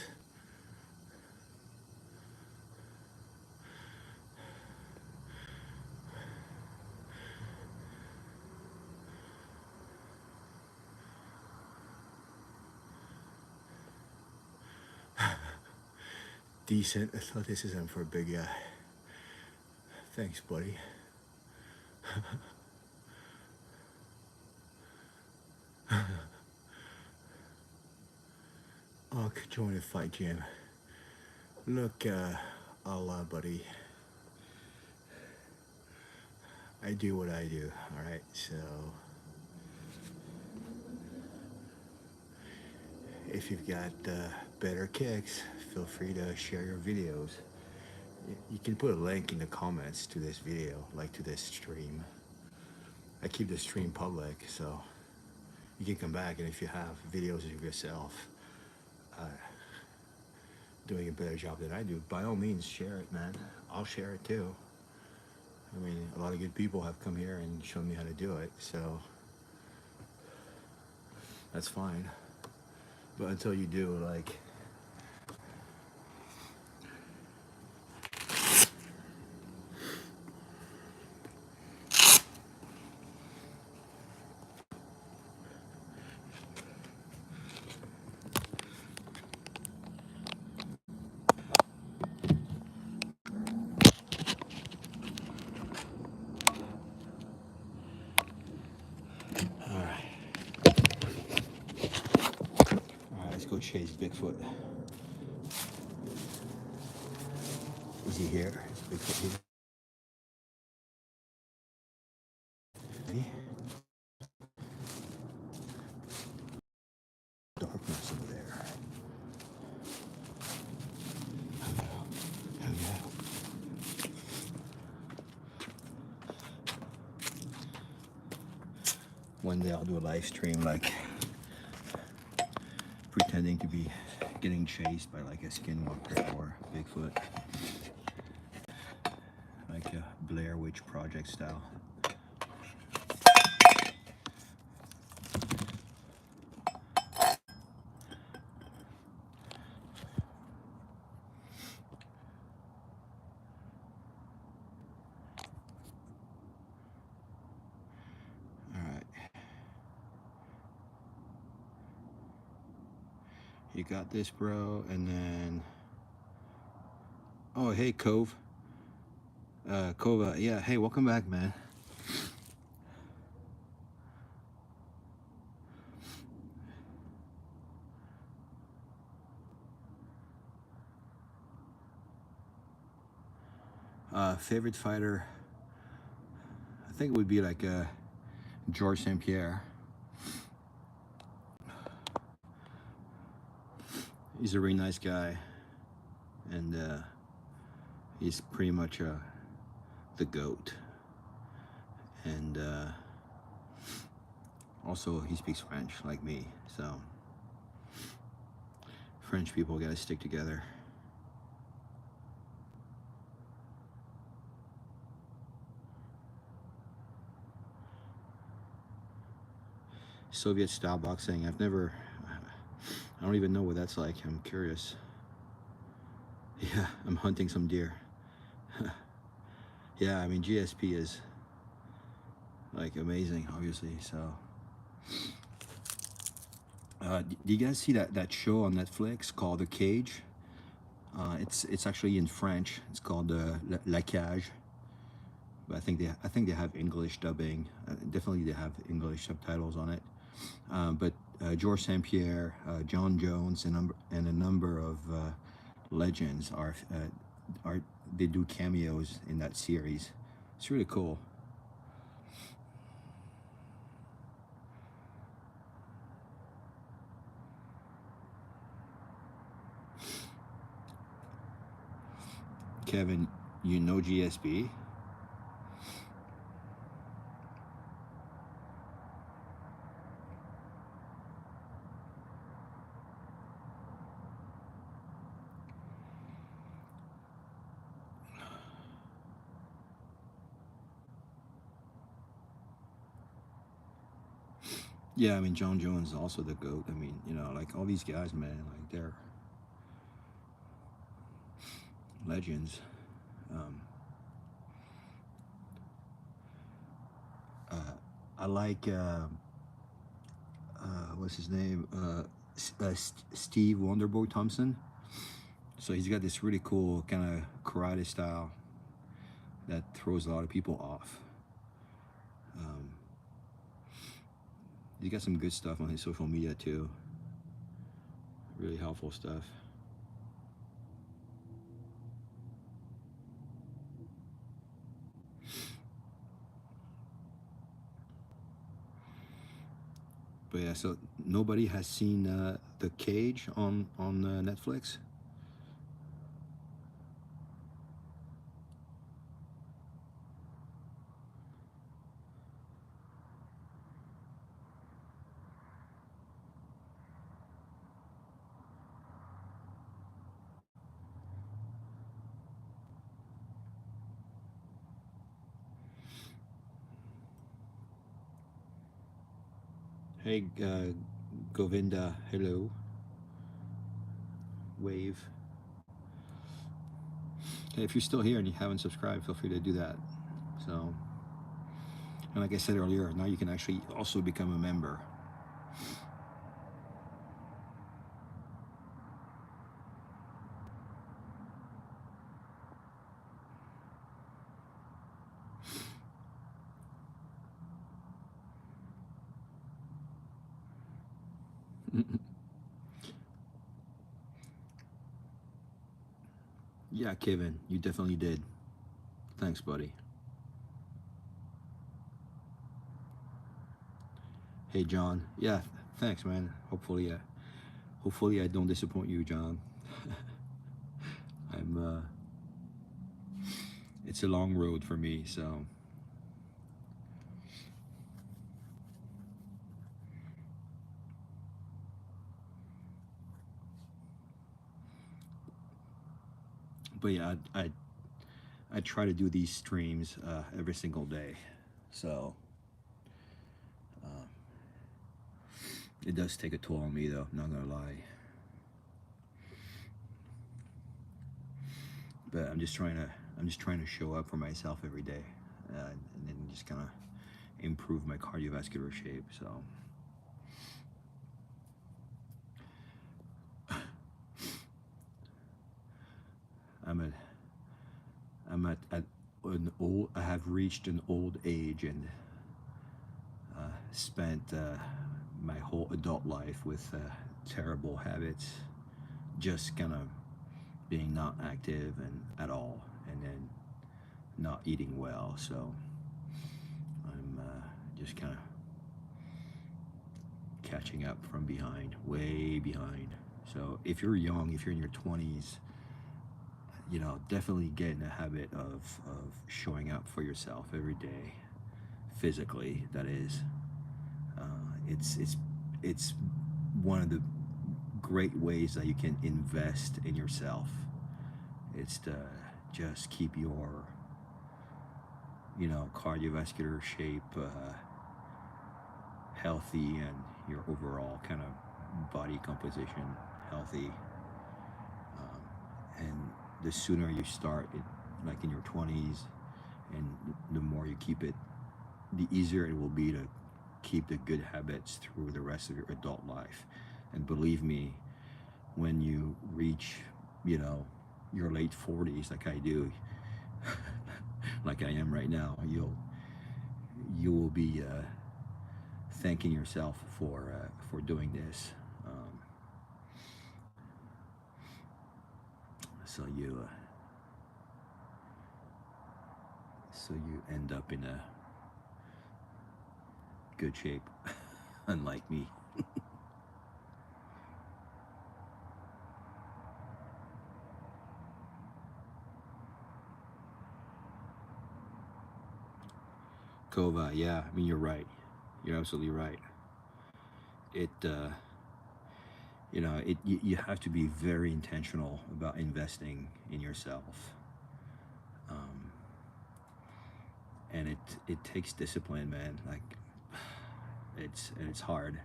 Decent athleticism for a big guy. Thanks, buddy. I'll join the fight gym. Look, Allah, buddy. I do what I do, alright? So, if you've got better kicks, feel free to share your videos. You can put a link in the comments to this video, like to this stream. I keep the stream public, so you can come back, and if you have videos of yourself doing a better job than I do, by all means share it, man. I'll share it too. I mean, a lot of good people have come here and shown me how to do it, so that's fine. But until you do, like, let's go chase Bigfoot. Is he here? Is Bigfoot here? Darkness over there. Oh yeah. One day I'll do a live stream, like pretending to be getting chased by like a skinwalker or Bigfoot, like a Blair Witch Project style. You got this, bro. And then, oh, hey, Cove. Kova, yeah, hey, welcome back, man. Favorite fighter, I think it would be like Georges St-Pierre. He's a really nice guy, and he's pretty much the GOAT. And also he speaks French like me, so French people gotta stick together. Soviet style boxing, I don't even know what that's like. I'm curious. Yeah, I'm hunting some deer. Yeah, I mean, GSP is like amazing, obviously. So, do you guys see that show on Netflix called The Cage? It's actually in French. It's called La Cage. But I think they have English dubbing. Definitely they have English subtitles on it. But Georges St-Pierre, John Jones, and a number of legends they do cameos in that series. It's really cool. Kevin, you know GSP? Yeah, I mean, John Jones is also the GOAT. I mean, you know, like all these guys, man, like they're legends. I like, what's his name? Steve Wonderboy Thompson. So he's got this really cool kind of karate style that throws a lot of people off. He's got some good stuff on his social media too. Really helpful stuff. But yeah, so nobody has seen The Cage on Netflix. Hey, Govinda, hello. Wave. Hey, if you're still here and you haven't subscribed, feel free to do that. So, and like I said earlier, now you can actually also become a member. Yeah, Kevin, you definitely did. Thanks, buddy. Hey, John. Yeah, thanks, man. Hopefully I don't disappoint you, John. I'm. It's a long road for me, so. But yeah, I try to do these streams every single day, so it does take a toll on me, though. Not gonna lie. But I'm just trying to show up for myself every day, and then just kind of improve my cardiovascular shape. So I'm at at an old. I have reached an old age and spent my whole adult life with terrible habits, just kind of being not active and at all, and then not eating well. So I'm just kind of catching up from behind, way behind. So if you're young, if you're in your 20s, you know, definitely get in the habit of showing up for yourself every day, physically. That is, it's one of the great ways that you can invest in yourself. It's to just keep your, you know, cardiovascular shape healthy, and your overall kind of body composition healthy. And the sooner you start it, like in your 20s, and the more you keep it, the easier it will be to keep the good habits through the rest of your adult life. And believe me, when you reach, you know, your late 40s, like I do, like I am right now, you will be thanking yourself for doing this. So you end up in a good shape, unlike me. Kova, yeah, I mean, you're right. You're absolutely right. It, you know, you have to be very intentional about investing in yourself. Um, and it takes discipline, man. Like, it's hard,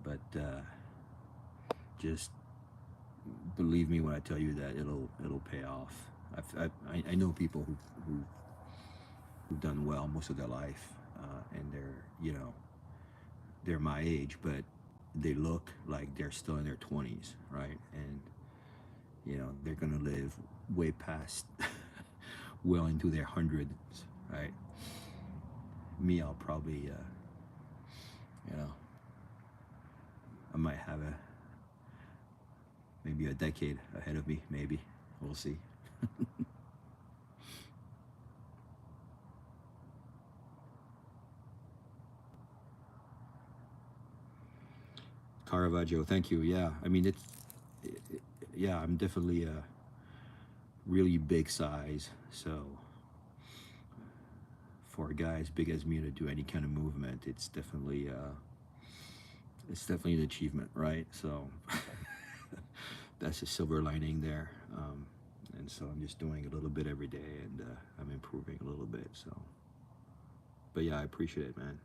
but just believe me when I tell you that it'll pay off. I know people who've done well most of their life, and they're, you know, they're my age, but they look like they're still in their 20s, right? And you know, they're gonna live way past, well into their hundreds, right? Me, I'll probably, you know, I might have maybe a decade ahead of me, maybe. We'll see. Caravaggio, thank you. Yeah, I mean, yeah, I'm definitely a really big size, so for a guy as big as me to do any kind of movement, it's definitely an achievement, right? So that's a silver lining there. And so I'm just doing a little bit every day, and I'm improving a little bit. So, but yeah, I appreciate it, man.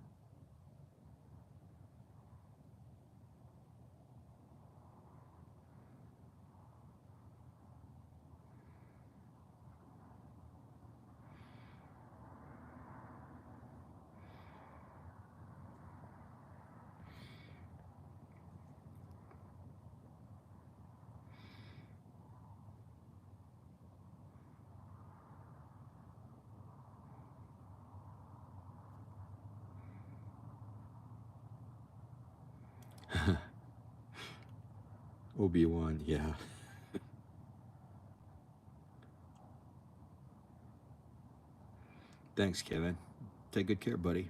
Obi-Wan, yeah. Thanks, Kevin. Take good care, buddy.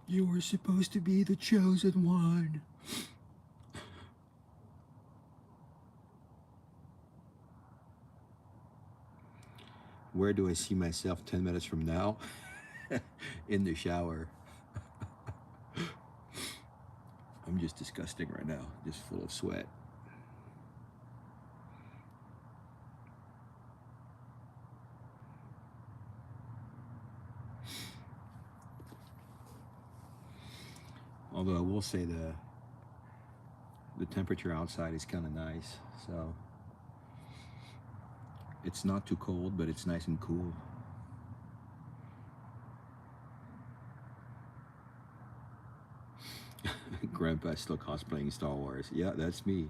You were supposed to be the chosen one. Where do I see myself 10 minutes from now? In the shower. I'm just disgusting right now, just full of sweat. Although I will say the temperature outside is kind of nice, so it's not too cold, but it's nice and cool. Grandpa's still cosplaying Star Wars. Yeah, that's me.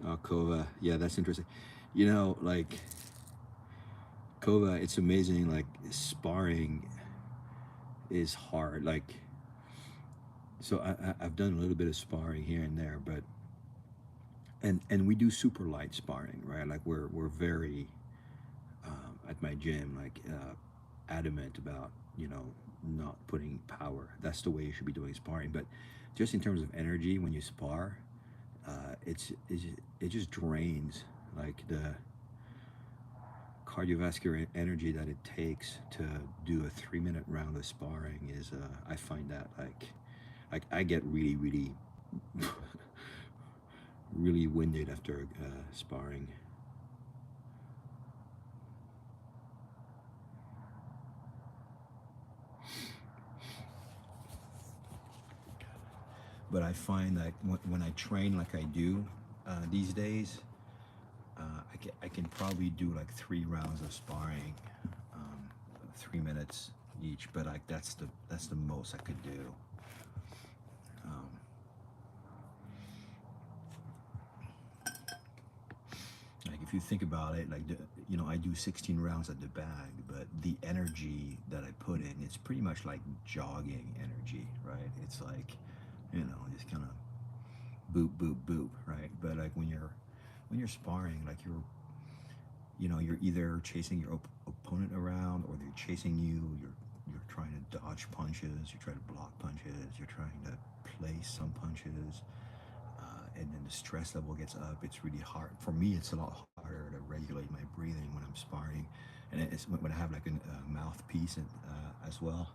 Oh, Kova. Yeah, that's interesting. You know, like, Kova, it's amazing. Like, sparring is hard. Like, so I've done a little bit of sparring here and there, but and we do super light sparring, right? Like we're very at my gym, like adamant about, you know, not putting power. That's the way you should be doing sparring. But just in terms of energy, when you spar, it just drains, like the cardiovascular energy that it takes to do a 3-minute round of sparring is I find that like I get really really winded after sparring. But I find that when I train like I do these days, I can probably do like 3 rounds of sparring, 3 minutes each. But like that's the most I could do. Um, like if you think about it, like you know, I do 16 rounds at the bag, but the energy that I put in, it's pretty much like jogging energy, right? It's like, you know, just kind of boop boop boop, right? But like when you're sparring, like you know, you're either chasing your opponent around, or they're chasing you. You're trying to dodge punches. You're trying to block punches. You're trying to place some punches, and then the stress level gets up. It's really hard for me. It's a lot harder to regulate my breathing when I'm sparring, and it's when I have like a mouthpiece as well.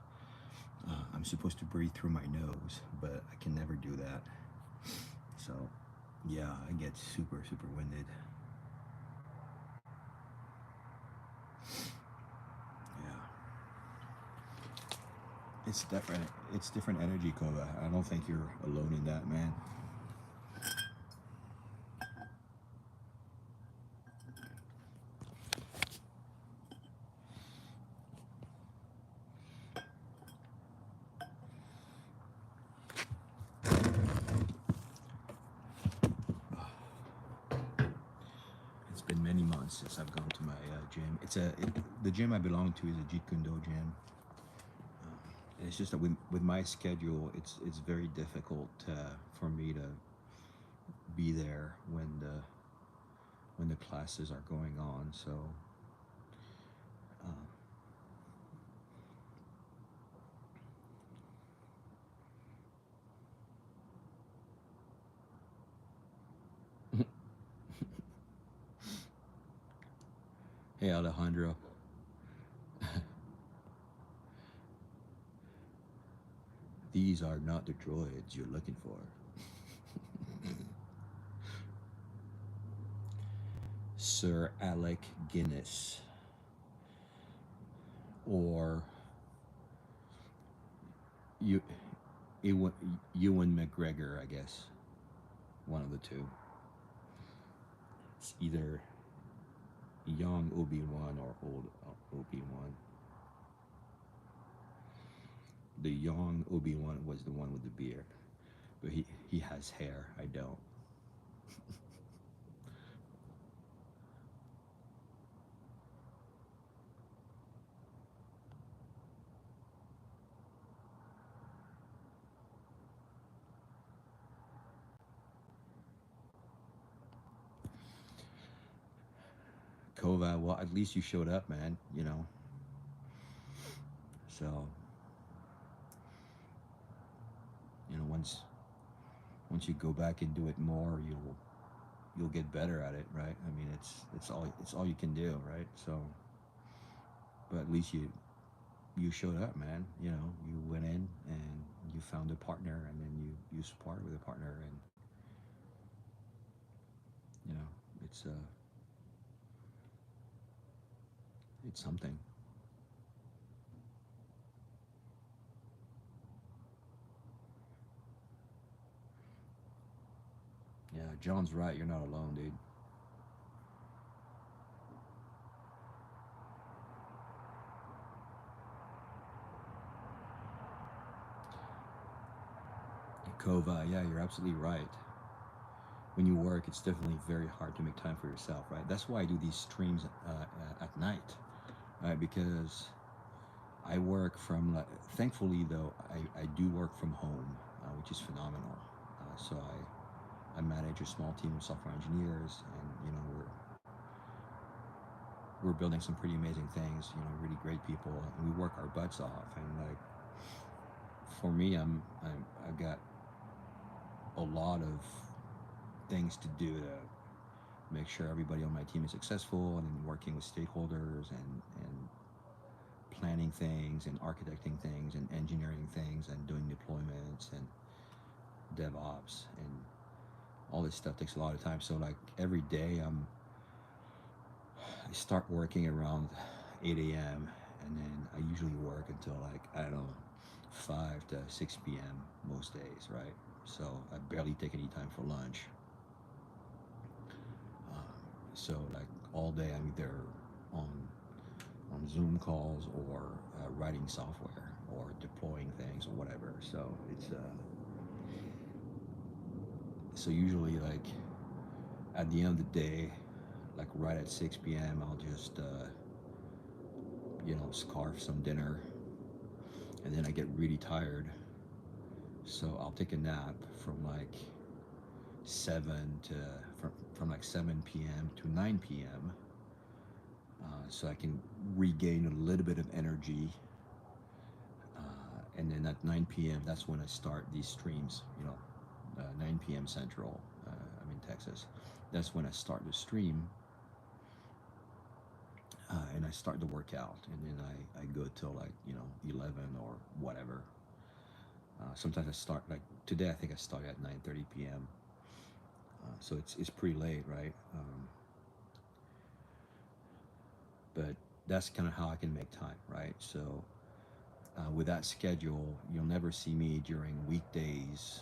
I'm supposed to breathe through my nose, but I can never do that. So, yeah, I get super winded. Yeah, it's different. It's different energy, Kova. I don't think you're alone in that, man. It's been many months since I've gone to my gym. The gym I belong to is a Jeet Kune Do gym. It's just that with my schedule, it's very difficult for me to be there when the classes are going on. So, uh, hey Alejandro, these are not the droids you're looking for. Sir Alec Guinness or you, Ewan McGregor, I guess, one of the two. it's either young Obi-Wan or old Obi-Wan. The young Obi-Wan was the one with the beard, but he has hair. I don't. Kova, well, at least you showed up, man. So once you go back and do it more, you'll get better at it, right? I mean, it's all you can do, right? So, but at least you showed up, man. You went in and you found a partner, and then you spar with a partner, and you know it's it's something. Yeah, John's right. You're not alone, dude. Kova, yeah, you're absolutely right. When you work, it's definitely very hard to make time for yourself, right? That's why I do these streams at night, right? Because I work from, thankfully though, I do work from home, which is phenomenal. So I manage a small team of software engineers, and we're building some pretty amazing things. Really great people, and we work our butts off. And like for me, I've got a lot of things to do to make sure everybody on my team is successful, and then working with stakeholders and planning things and architecting things and engineering things and doing deployments and DevOps, and all this stuff takes a lot of time. So like every day I start working around 8 a.m. and then I usually work until like, I don't know, 5 to 6 p.m. most days, right? So I barely take any time for lunch. So like all day I'm either on Zoom calls or writing software or deploying things or whatever. So so usually like at the end of the day, like right at 6 p.m., I'll just scarf some dinner, and then I get really tired, so I'll take a nap from like 7 to from like 7 p.m. to 9 p.m. So I can regain a little bit of energy, and then at 9 p.m. that's when I start these streams. 9 p.m. Central. I'm in Texas. That's when I start the stream, and I start the workout, and then I go till like 11 or whatever. Sometimes I start like today. I think I start at 9:30 p.m. So it's pretty late, right? But that's kind of how I can make time, right? So with that schedule, you'll never see me during weekdays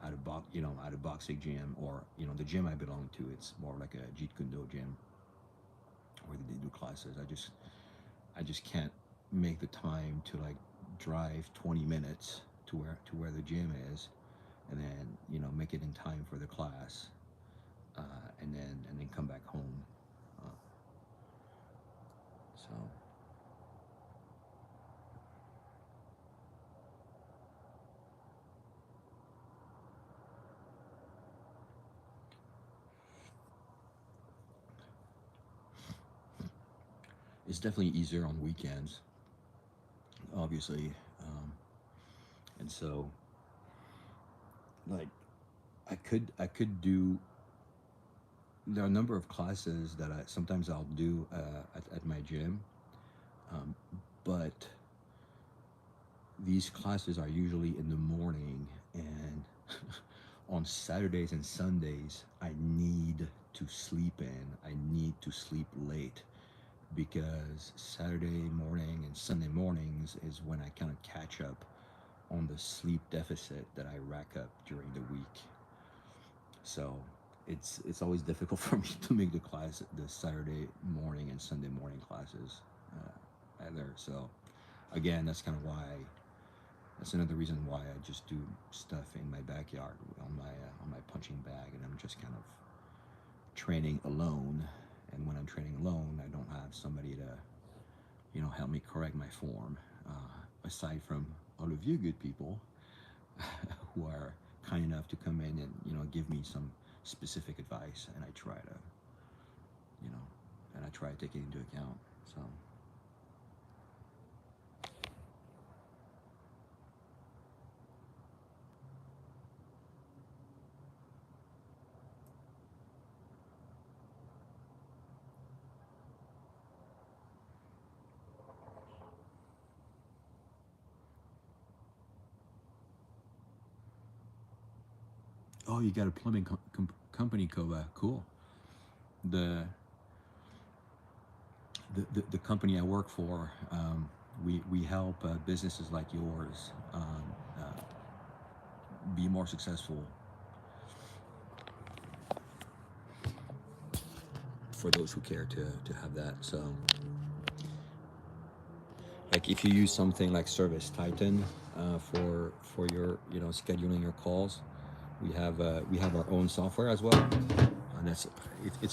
at a boxing gym, or the gym I belong to. It's more like a Jeet Kune Do gym where they do classes. I just can't make the time to like drive 20 minutes to where the gym is, and then make it in time for the class, and then come back home. Uh, so it's definitely easier on weekends, obviously, and so like I could do. There are a number of classes that I'll do at my gym, um, but these classes are usually in the morning, and on Saturdays and Sundays I need to sleep in. I need to sleep late, because Saturday morning and Sunday mornings is when I kind of catch up on the sleep deficit that I rack up during the week. So it's always difficult for me to make the Saturday morning and Sunday morning classes either. So again, that's another reason why I just do stuff in my backyard on my punching bag, and I'm just kind of training alone. And when I'm training alone, I don't have somebody to help me correct my form. Aside from all of you good people who are kind enough to come in and give me some specific advice, and I try to take it into account. So oh, you got a plumbing company, Kova. Cool. The the company I work for, we help businesses like yours be more successful, for those who care to have that. So, like if you use something like Service Titan for your scheduling your calls, we have our own software as well, and it's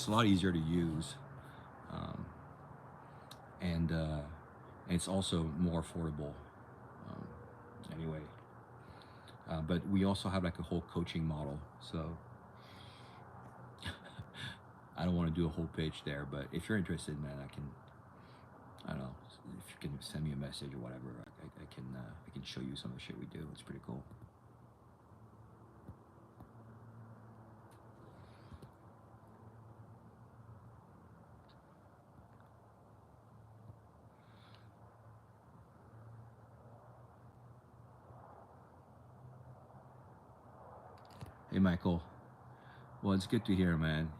a lot easier to use, and it's also more affordable. Anyway, but we also have like a whole coaching model. So I don't want to do a whole page there, but if you're interested, man, I don't know, if you can send me a message or whatever, I can show you some of the shit we do. It's pretty cool. Hey, Michael. Well, it's good to hear, man.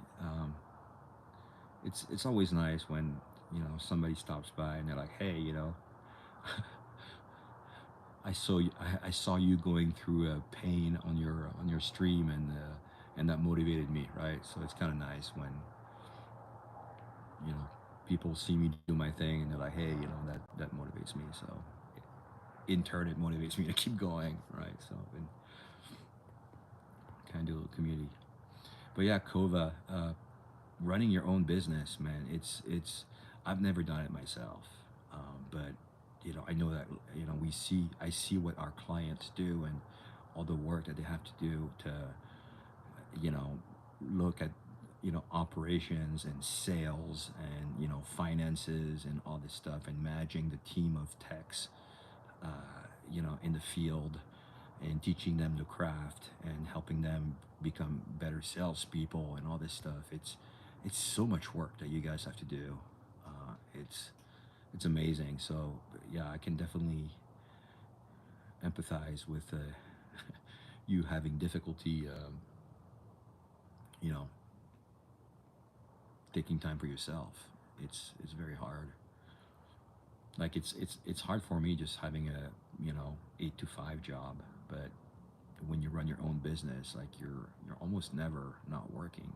It's always nice when somebody stops by and they're like, hey, I saw you going through a pain on your stream, and that motivated me, right? So it's kind of nice when people see me do my thing and they're like, hey, that motivates me. So in turn, it motivates me to keep going, right? So kind of do a little community. But yeah, Kova, running your own business, man, it's I've never done it myself, but I know that I see what our clients do and all the work that they have to do to look at operations and sales and finances and all this stuff, and managing the team of techs in the field, and teaching them the craft and helping them become better salespeople and all this stuff. It's so much work that you guys have to do. It's amazing. So yeah, I can definitely empathize with you having difficulty, taking time for yourself. It's very hard. Like it's hard for me just having a 8 to 5 job, but when you run your own business, like you're almost never not working.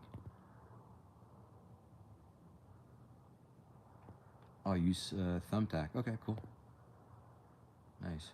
Oh, use Thumbtack. Okay, cool. Nice.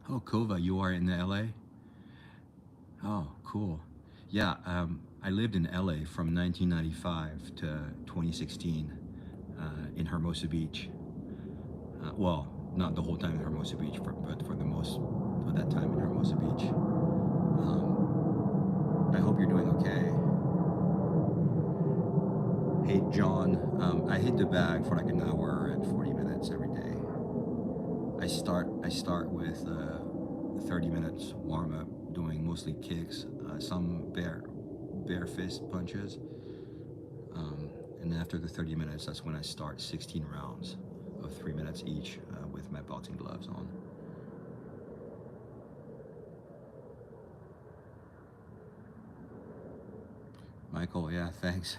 Oh, Kova, you are in LA? Oh, cool. Yeah, I lived in LA from 1995 to 2016 in Hermosa Beach. Well, not the whole time in Hermosa Beach, but for the most of that time in Hermosa Beach. I hope you're doing okay. Hey, John, I hit hit the bag for like an hour and 40 minutes every day. I start with 30 minutes warm up, doing mostly kicks, some bare fist punches, and after the 30 minutes, that's when I start 16 rounds of 3 minutes each with my boxing gloves on. Michael, yeah, thanks.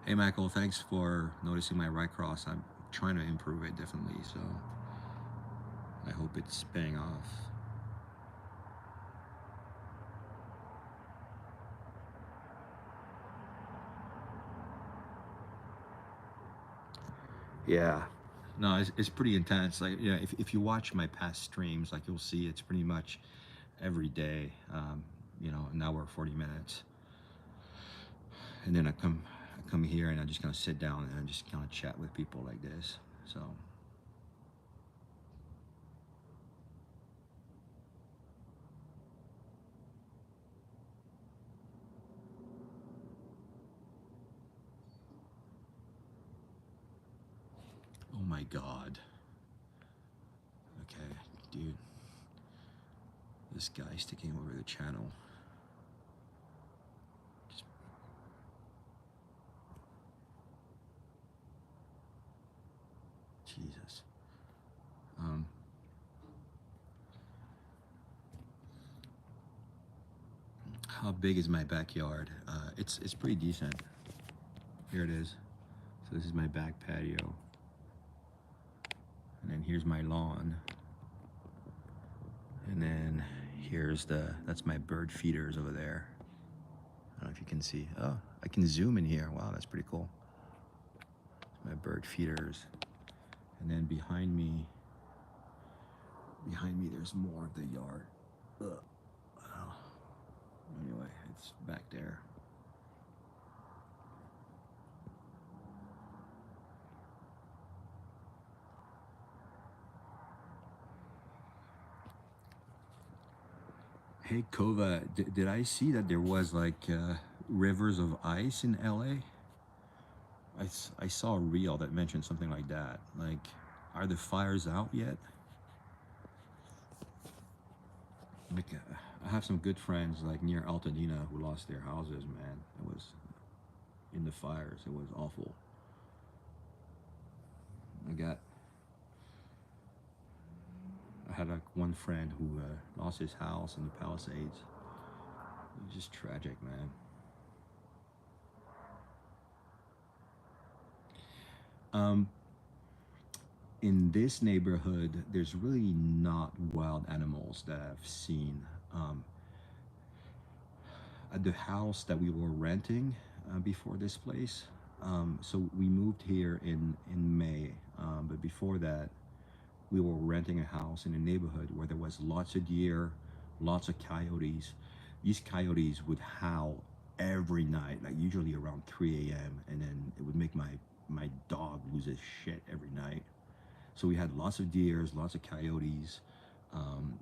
Hey, Michael, thanks for noticing my right cross. I'm trying to improve it definitely, so I hope it's paying off. Yeah. No, it's pretty intense. Like, yeah, if you watch my past streams, like you'll see it's pretty much every day, an hour, 40 minutes. And then I come here and I just kind of sit down and I just kind of chat with people like this. So, oh my God. Okay, dude. This guy's taking over the channel. Just, Jesus. How big is my backyard? It's pretty decent. Here it is. So this is my back patio. And then here's my lawn. And then that's my bird feeders over there. I don't know if you can see. Oh, I can zoom in here. Wow, that's pretty cool. My bird feeders. And then behind me, there's more of the yard. Ugh. Oh. Anyway, it's back there. Hey, Kova, did I see that there was like rivers of ice in LA? I saw a reel that mentioned something like that. Like, are the fires out yet? Like, I have some good friends like near Altadena who lost their houses, man. It was in the fires. It was awful. I had like one friend who lost his house in the Palisades. It was just tragic, man. In this neighborhood, there's really not wild animals that I've seen. At the house that we were renting before this place, so we moved here in May, but before that, we were renting a house in a neighborhood where there was lots of deer, lots of coyotes. These coyotes would howl every night, like usually around 3 a.m., and then it would make my dog lose his shit every night. So we had lots of deers, lots of coyotes. Um,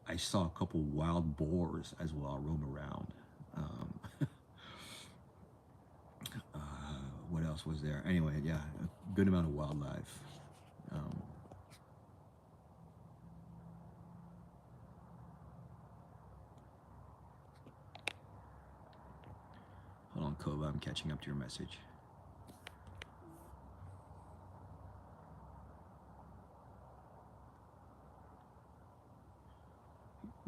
I saw a couple wild boars as well roam around. What else was there? Anyway, yeah, a good amount of wildlife. Um, Hold on, Kova, I'm catching up to your message.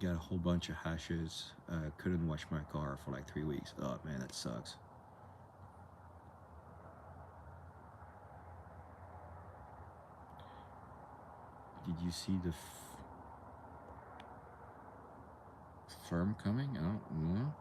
Got a whole bunch of hashes. Couldn't wash my car for like 3 weeks. Oh man, that sucks. Did you see the firm coming? I don't know.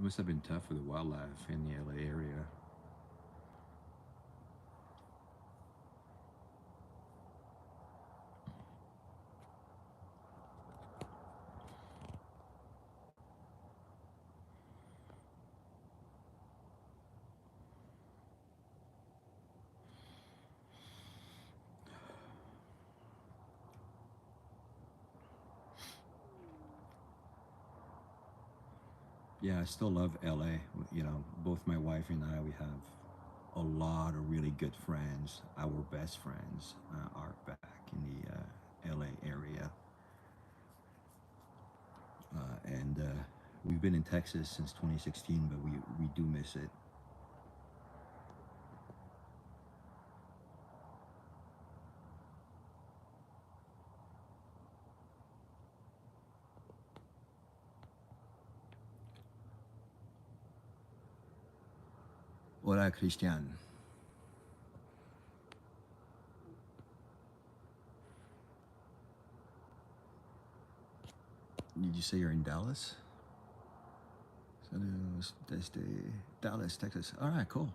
must have been tough for the wildlife in the LA area. Yeah, I still love LA. You know, both my wife and I, we have a lot of really good friends. Our best friends are back in the LA area. And we've been in Texas since 2016, but we do miss it. Hola, Christian. Did you say you're in Dallas? Saludos desde Dallas, Texas. All right, cool.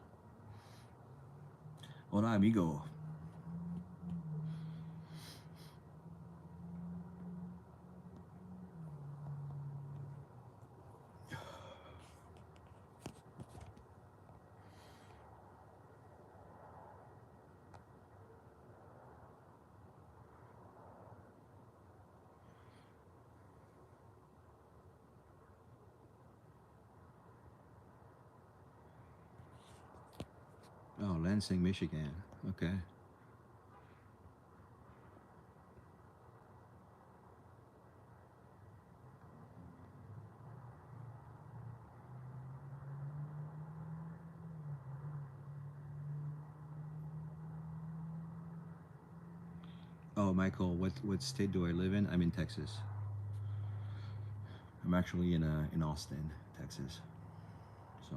Hola, amigo. Oh, Lansing, Michigan. Okay. Oh, Michael, what state do I live in? I'm in Texas. I'm actually in Austin, Texas. So.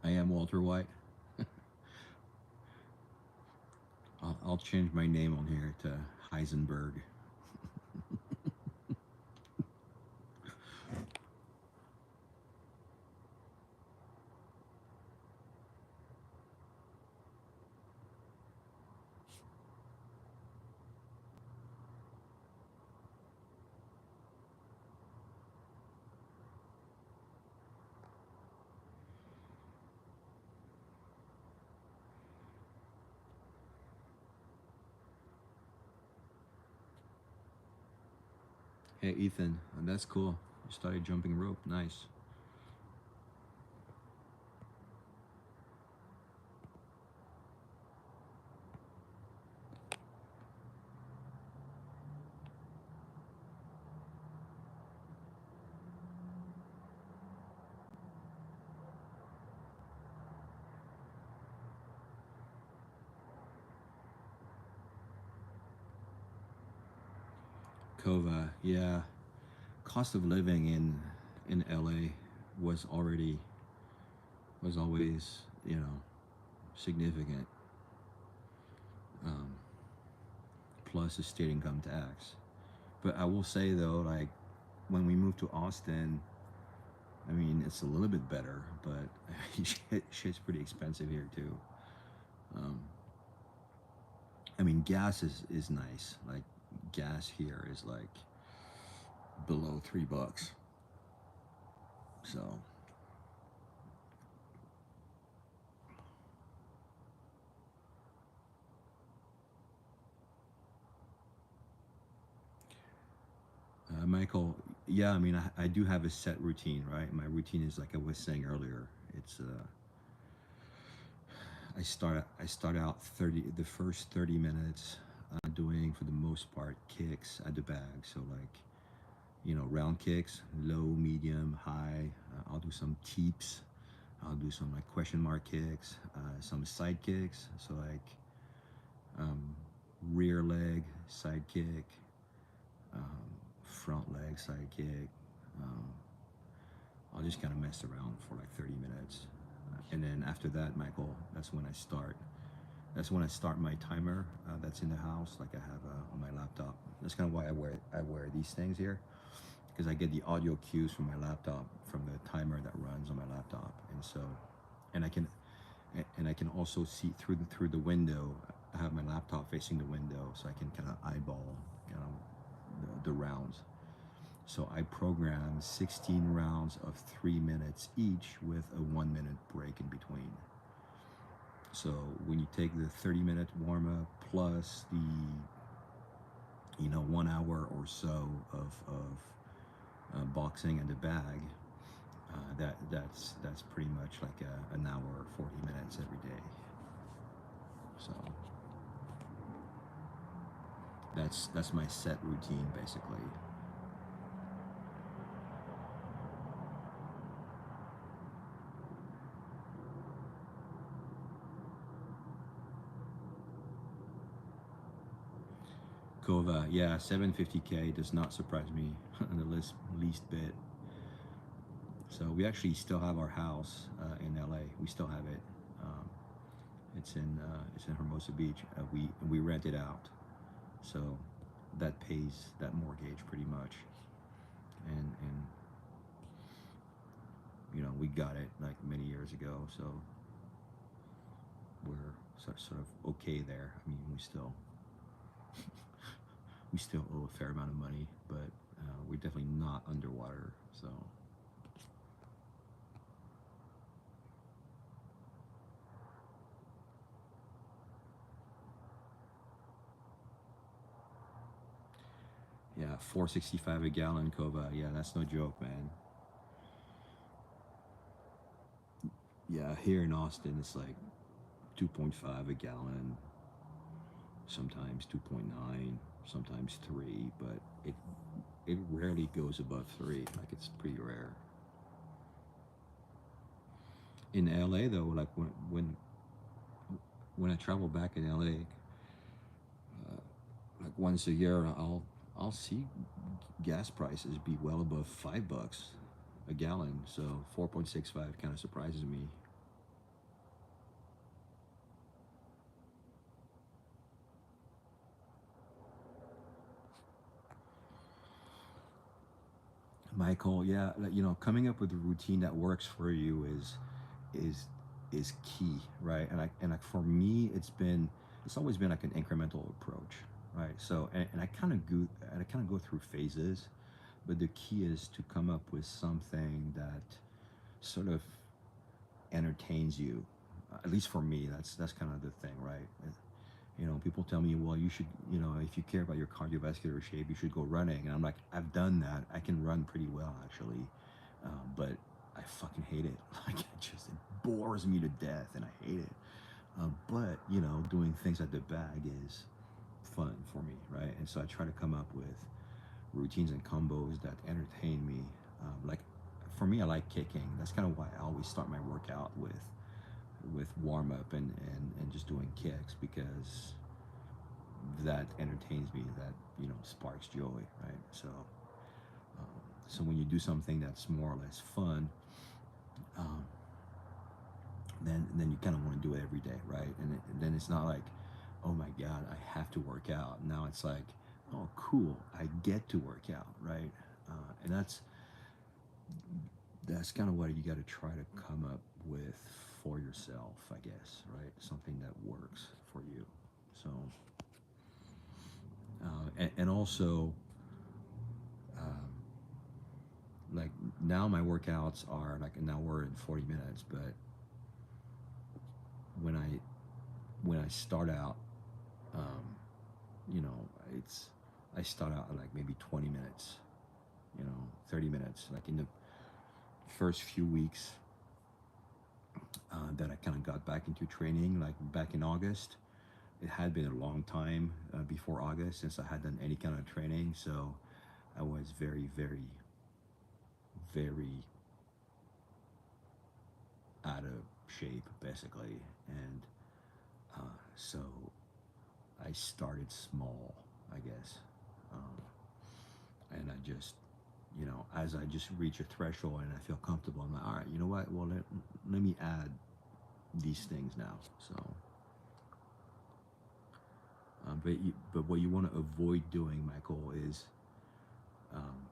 I am Walter White. I'll change my name on here to Heisenberg. Hey, Ethan, that's cool. You started jumping rope. Nice. Kova, yeah. Cost of living in LA was already was always, you know, significant. Um, Plus the state income tax. But I will say though, like when we moved to Austin, I mean it's a little bit better, but shit's pretty expensive here too. Um, I mean gas is nice. Like gas here is like below $3. So Michael, yeah, I mean I do have a set routine, right? My routine is like I was saying earlier. It's I start out the first 30 minutes doing for the most part kicks at the bag. So like, you know, round kicks, low, medium, high. I'll do some teeps. I'll do some like question mark kicks, some side kicks. So like um, rear leg side kick, front leg side kick. Um, I'll just kind of mess around for like 30 minutes. And then after that, Michael, that's when I start. That's when I start my timer. That's in the house, like I have on my laptop. That's kind of why I wear these things here, because I get the audio cues from my laptop, from the timer that runs on my laptop, and so, and I can also see through the window. I have my laptop facing the window, so I can kind of eyeball, you know, the rounds. So I program 16 rounds of 3 minutes each with a 1 minute break in between. So when you take the 30-minute warm up plus the, you know, 1 hour or so of boxing in the bag, that's pretty much like an hour or 40 minutes every day. So that's my set routine basically. Kova, yeah, 750K does not surprise me in the least bit. So we actually still have our house in LA. We still have it. Um, it's in Hermosa Beach. We rent it out, so that pays that mortgage pretty much. And you know, we got it like many years ago, so we're sort of okay there. I mean, we still owe a fair amount of money, but we're definitely not underwater. So. Yeah, 465 a gallon, Kova. Yeah, that's no joke, man. Yeah, here in Austin, it's like 2.5 a gallon, sometimes 2.9, sometimes 3, but it rarely goes above 3. Like, it's pretty rare. In LA though, like when I travel back in LA, like once a year, I'll see gas prices be well above $5 a gallon. So 4.65 kind of surprises me. Michael, yeah, you know, coming up with a routine that works for you is is key, right? And for me, it's always been like an incremental approach, right? So and I kind of go through phases, but the key is to come up with something that sort of entertains you. At least for me, that's kind of the thing, right? You know, people tell me, well, you should, you know, if you care about your cardiovascular shape, you should go running. And I'm like, I've done that. I can run pretty well, actually. But I fucking hate it. Like, it bores me to death, and I hate it. But, you know, doing things at the bag is fun for me, right? And so I try to come up with routines and combos that entertain me. Like, for me, I like kicking. That's kind of why I always start my workout with warm up and just doing kicks, because that entertains me, that, you know, sparks joy, right? So so when you do something that's more or less fun, um, then you kind of want to do it every day, right? And then it's not like, oh my god, I have to work out. Now it's like, oh cool, I get to work out, right? And that's kind of what you got to try to come up with for yourself, I guess, right? Something that works for you. So, and also, um, like now my workouts are like an hour and 40 minutes, but when I start out, um, you know, it's I start out at like maybe 20 minutes, you know, 30 minutes, like in the first few weeks that I kind of got back into training, like back in August. it had been a long time before August since I had done any kind of training, so I was very, very, very out of shape, basically. And so I started small, I guess. Um, and I just, as I just reach a threshold and I feel comfortable, I'm like, all right, you know what? Well, let me add these things now. So, but what you want to avoid doing, Michael, is um,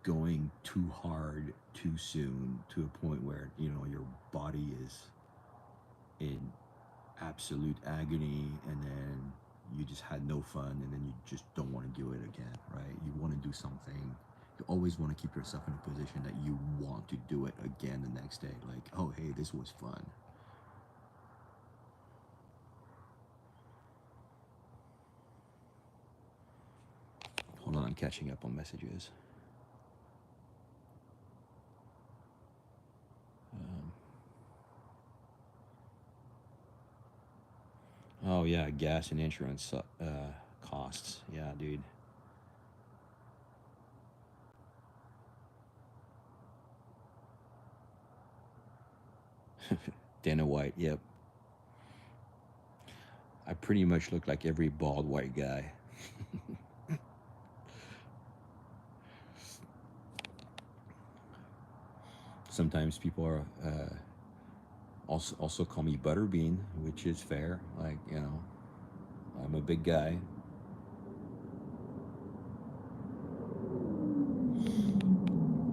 going too hard too soon to a point where your body is in absolute agony, and then you just had no fun, and then you just don't want to do it again, right? You want to do something. You always want to keep yourself in a position that you want to do it again the next day. Like, oh, hey, this was fun. Hold on, I'm catching up on messages. Oh yeah, gas and insurance costs. Yeah, dude. Dana White. Yep. I pretty much look like every bald white guy. Sometimes people are also call me Butterbean, which is fair. Like, I'm a big guy.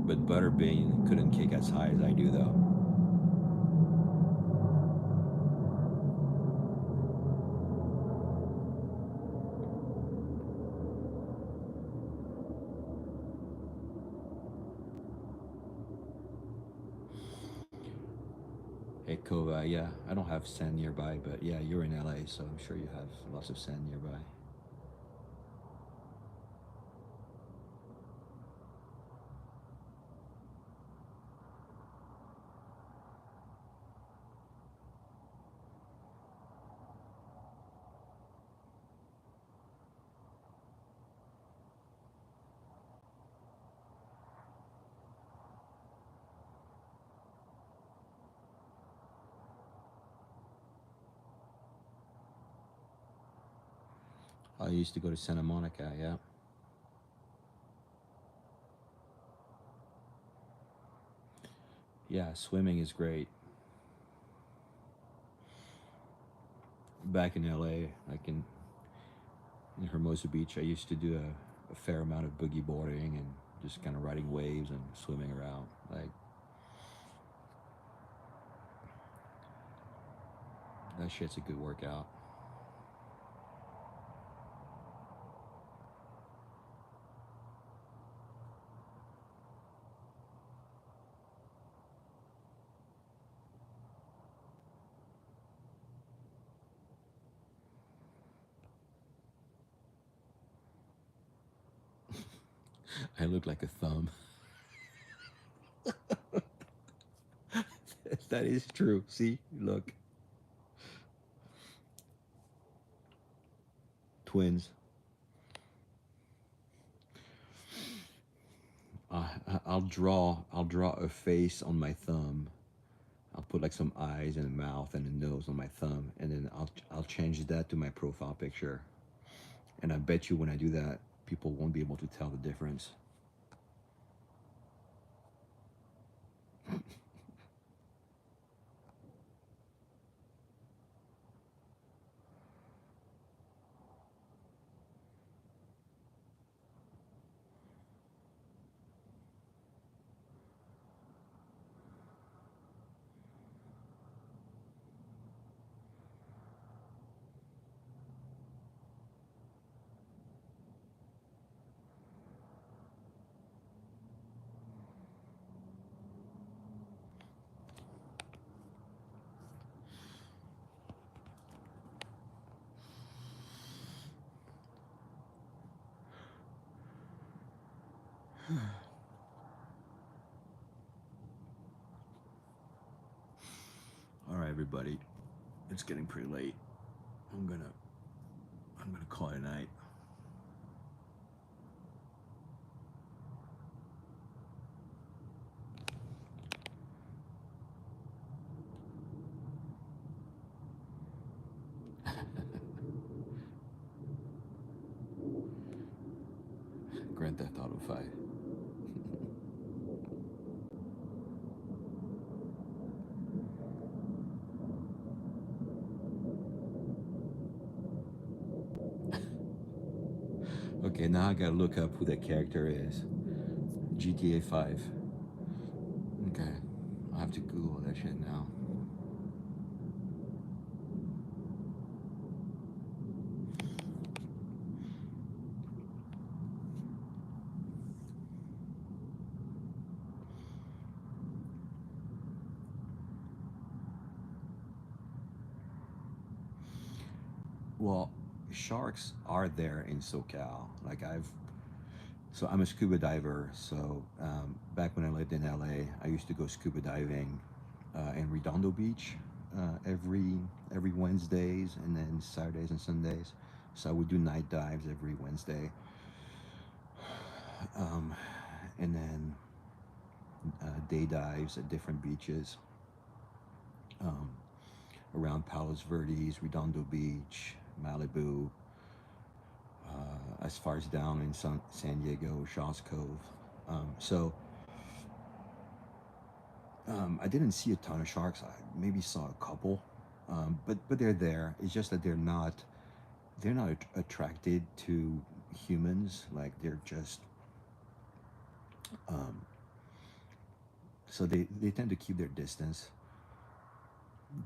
But Butterbean couldn't kick as high as I do, though. Hey, Kova, yeah, I don't have sand nearby, but yeah, you're in LA, so I'm sure you have lots of sand nearby. I used to go to Santa Monica, yeah. Yeah, swimming is great. Back in LA, like in Hermosa Beach, I used to do a fair amount of boogie boarding and just kind of riding waves and swimming around. Like, that shit's a good workout. I look like a thumb. That is true. See, look, twins. I'll draw a face on my thumb. I'll put like some eyes and a mouth and a nose on my thumb, and then I'll change that to my profile picture. And I bet you when I do that, people won't be able to tell the difference. All right, everybody. It's getting pretty late. I'm gonna call it a night. Grand Theft Auto 5. Okay, now I gotta look up who that character is. GTA 5. Okay, I have to Google that shit now. Well, sharks are there in SoCal. So I'm a scuba diver. So back when I lived in LA, I used to go scuba diving in Redondo Beach every Wednesdays and then Saturdays and Sundays. So I would do night dives every Wednesday, um, and then day dives at different beaches um, around Palos Verdes, Redondo Beach, Malibu, as far as down in San Diego, Shaw's Cove. So I didn't see a ton of sharks. I maybe saw a couple, but they're there. It's just that they're not attracted to humans. Like they're just um, so they tend to keep their distance.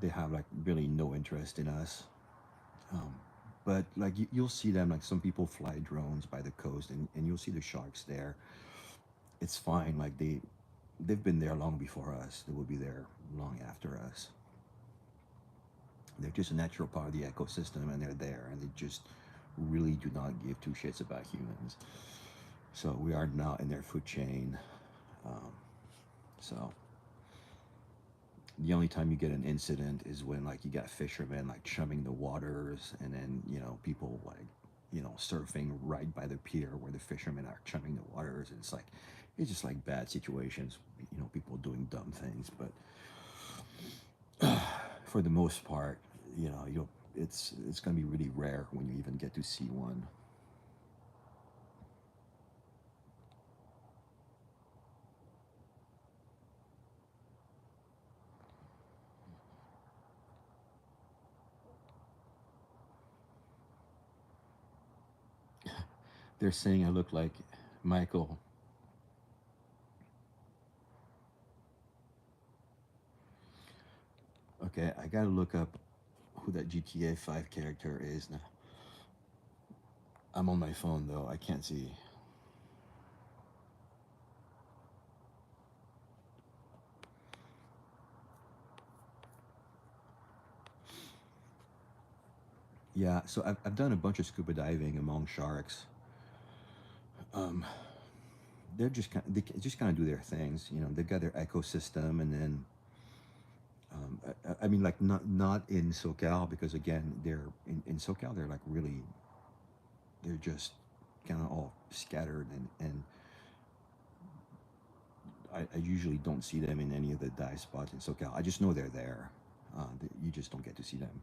They have like really no interest in us. Um, but like you'll see them, like some people fly drones by the coast, and you'll see the sharks there. It's fine. Like they've been there long before us. They will be there long after us. They're just a natural part of the ecosystem, and they're there, and they just really do not give two shits about humans. So we are not in their food chain. Um, so the only time you get an incident is when like you got fishermen like chumming the waters, and then people like surfing right by the pier where the fishermen are chumming the waters. And it's just like bad situations. People doing dumb things, but for the most part, you'll it's gonna be really rare when you even get to see one. They're saying I look like Michael. Okay, I gotta look up who that GTA 5 character is now. I'm on my phone though, I can't see. Yeah, so I've done a bunch of scuba diving among sharks. Um, they just kind of do their things. They've got their ecosystem, and then I mean, like not in SoCal, because again, they're in SoCal. They're like really, they're just kind of all scattered, and I usually don't see them in any of the dive spots in SoCal. I just know they're there. You just don't get to see them.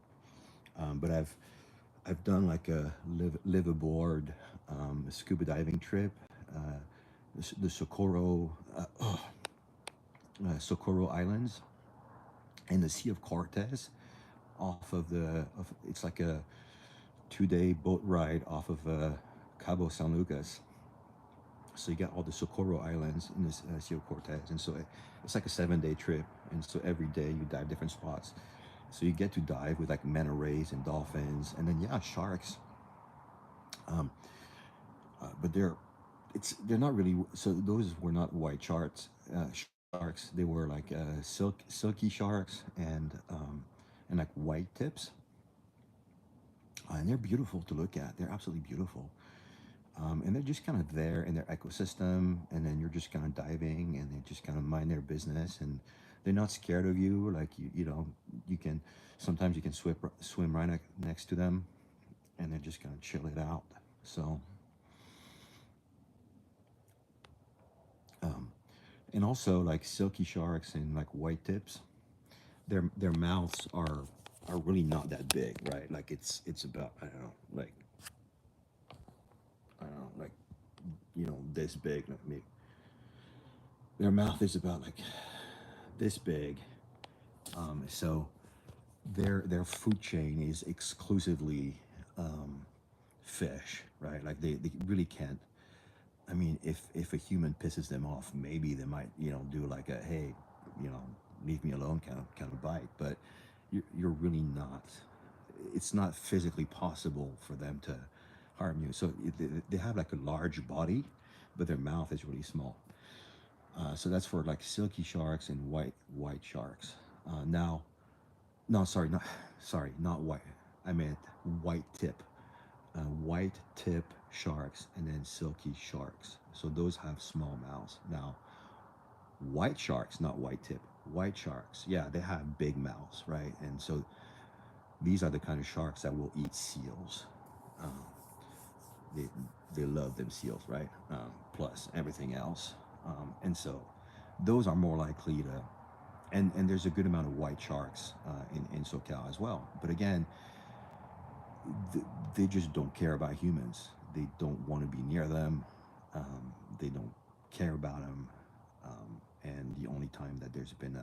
But I've done like a live aboard scuba diving trip. Uh, the Socorro Islands and the Sea of Cortez off of it's like a 2-day boat ride off of Cabo San Lucas. So you got all the Socorro Islands in the Sea of Cortez, and so it's like a 7-day trip. And so every day you dive different spots. So you get to dive with like manta rays and dolphins, and then yeah, sharks. Um, but they're not really. So those were not white sharks. They were like silky sharks, and like white tips. And they're beautiful to look at. They're absolutely beautiful. And they're just kind of there in their ecosystem, and then you're just kind of diving, and they just kind of mind their business, and they're not scared of you. Like you know, you can sometimes you can swim right next to them, and they're just gonna chill it out. So, um, and also like silky sharks and like white tips, their mouths are really not that big, right? Like it's about I don't know, like I don't know, like you know this big. Like maybe their mouth is about like this big. So their food chain is exclusively fish, right? Like they really can't. I mean, if a human pisses them off, maybe they might do like a hey, you know, leave me alone kind of bite. But you're really not. It's not physically possible for them to harm you. So they have like a large body, but their mouth is really small. So that's for like silky sharks and white sharks. Now, no, sorry, not white. I meant white tip, white tip sharks, and then silky sharks. So those have small mouths. Now, white sharks, not white tip. White sharks, yeah, they have big mouths, right? And so these are the kind of sharks that will eat seals. Um, they they love them seals, right? Plus everything else, and so those are more likely to. And there's a good amount of white sharks in SoCal as well. But again, they just don't care about humans. They don't want to be near them. They don't care about them. And the only time that there's been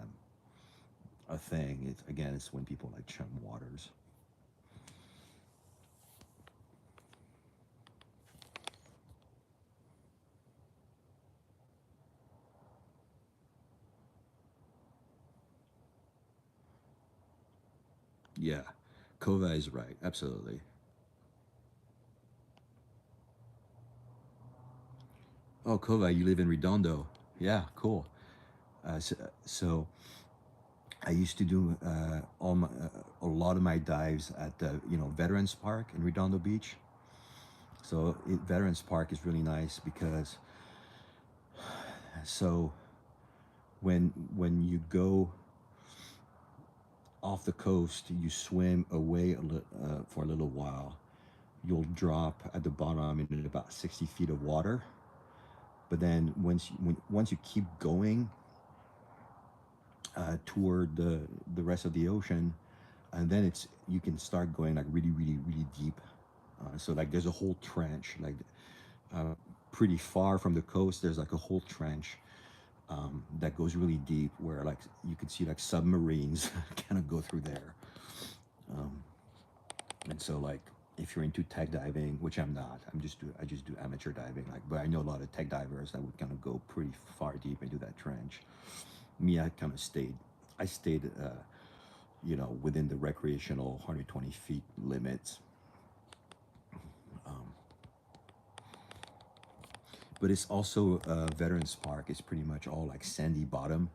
a thing, it's again, it's when people like chum waters. Yeah, Kova is right. Absolutely. Oh, Kova, you live in Redondo. Yeah, cool. So I used to do a lot of my dives at the Veterans Park in Redondo Beach. So Veterans Park is really nice because so when you go off the coast, you swim away for a little while. You'll drop at the bottom in about 60 feet of water. But then once you keep going toward the rest of the ocean, and then it's you can start going like really really really deep. So like there's a whole trench like uh, pretty far from the coast. There's like a whole trench that goes really deep where like you could see like submarines kind of go through there. Um, and so like if you're into tech diving, which I'm not, I just do amateur diving. Like, but I know a lot of tech divers that would kind of go pretty far deep into that trench. Me, I kind of stayed. I stayed, within the recreational 120 feet limits. Um, but it's also Veterans Park. It's pretty much all like sandy bottom,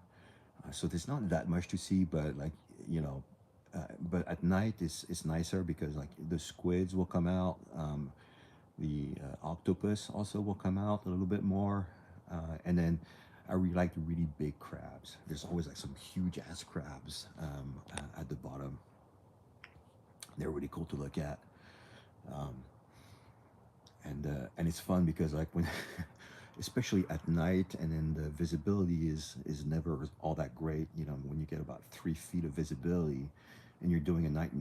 so there's not that much to see. But like you know, but at night it's nicer because like the squids will come out. The octopus also will come out a little bit more, and then I really like the really big crabs. There's always like some huge ass crabs at the bottom. They're really cool to look at, um, and it's fun because like when, especially at night, and then the visibility is never all that great. You know, when you get about 3 feet of visibility, and you're doing a night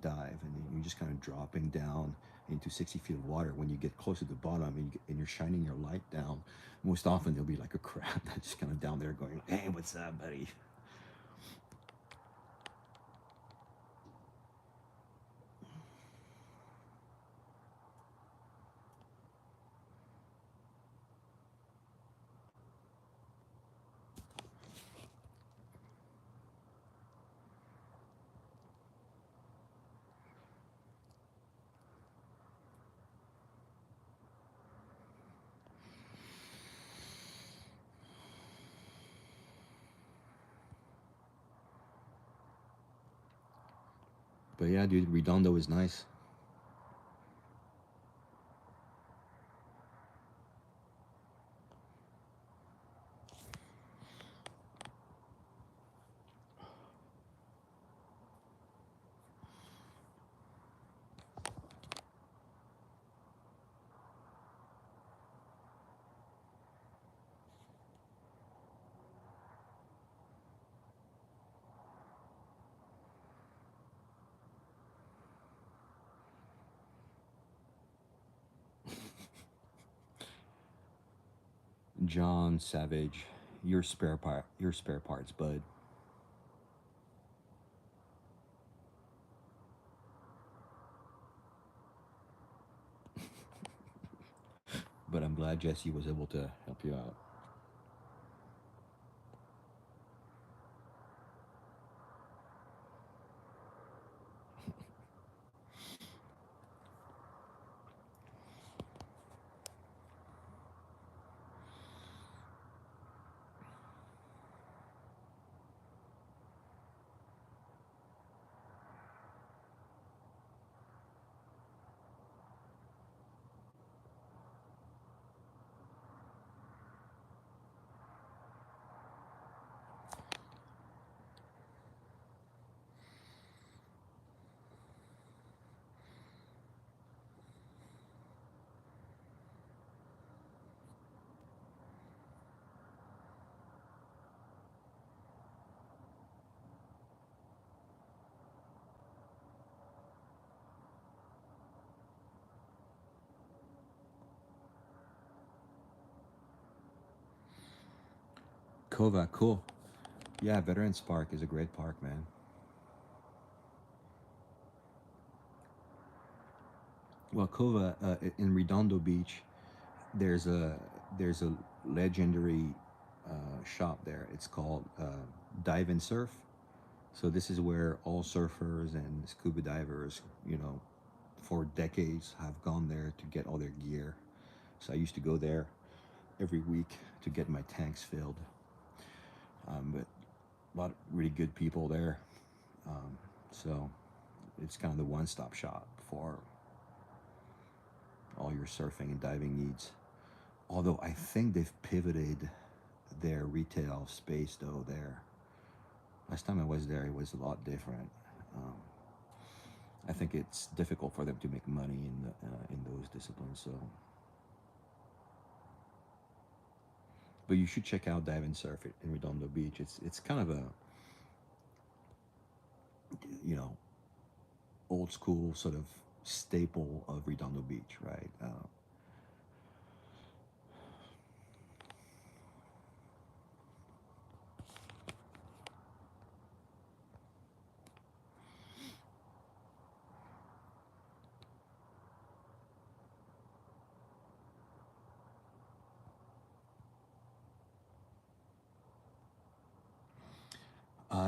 dive, and you're just kind of dropping down into 60 feet of water. When you get close to the bottom and you're shining your light down, most often there'll be like a crab that's just kind of down there going, "Hey, what's up, buddy?" But yeah, dude, Redondo is nice. John Savage, your spare parts, bud. But I'm glad Jesse was able to help you out. Kova, cool. Yeah, Veterans Park is a great park, man. Well, Kova, in Redondo Beach, there's a there's a legendary shop there. It's called Dive and Surf. So this is where all surfers and scuba divers, for decades have gone there to get all their gear. So I used to go there every week to get my tanks filled. But a lot of really good people there. So it's kind of the one-stop shop for all your surfing and diving needs. Although I think they've pivoted their retail space though there. Last time I was there, it was a lot different. Um, I think it's difficult for them to make money in those disciplines. So, but you should check out Dive and Surf in Redondo Beach. It's kind of a you know old school sort of staple of Redondo Beach, right?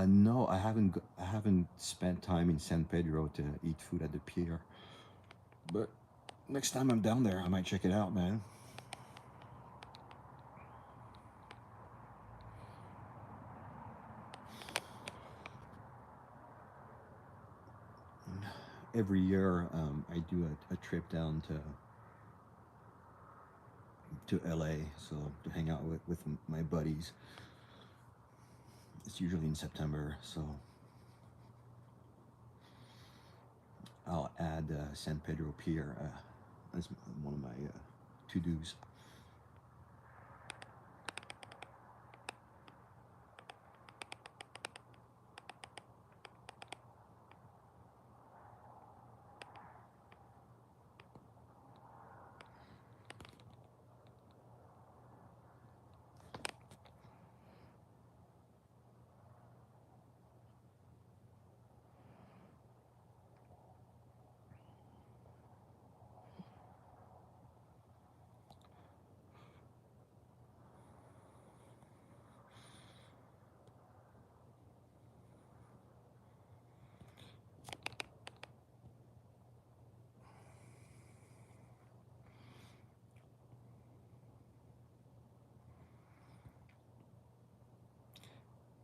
No, I haven't spent time in San Pedro to eat food at the pier. But next time I'm down there, I might check it out, man. Every year, I do a trip down to LA, so to hang out with my buddies. It's usually in September, so I'll add San Pedro Pier as one of my to dos.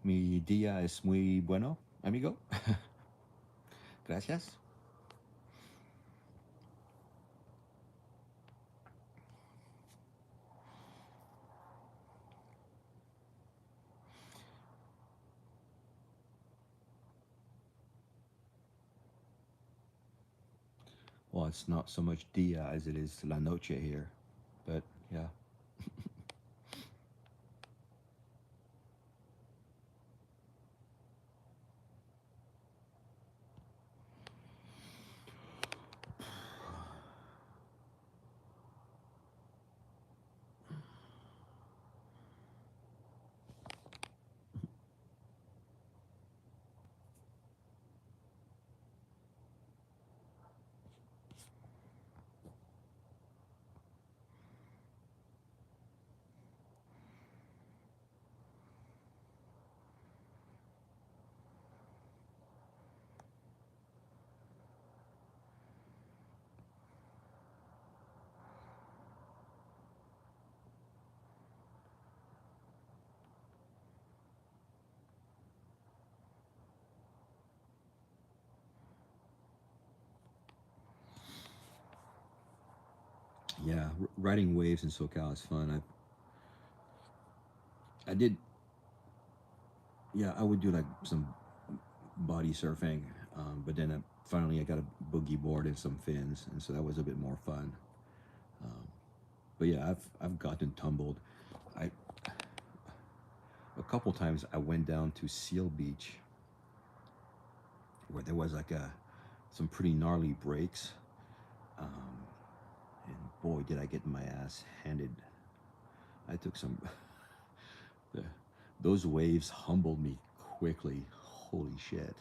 Mi día es muy bueno, amigo. Gracias. Well, it's not so much dia as it is la noche here, but yeah. riding waves in SoCal is fun. I did, yeah, I would do like some body surfing, but then finally I got a boogie board and some fins, and so that was a bit more fun. But yeah, I've gotten tumbled. I A couple times I went down to Seal Beach where there was like some pretty gnarly breaks, and boy did I get my ass handed. I took some. the, those waves humbled me quickly. Holy shit.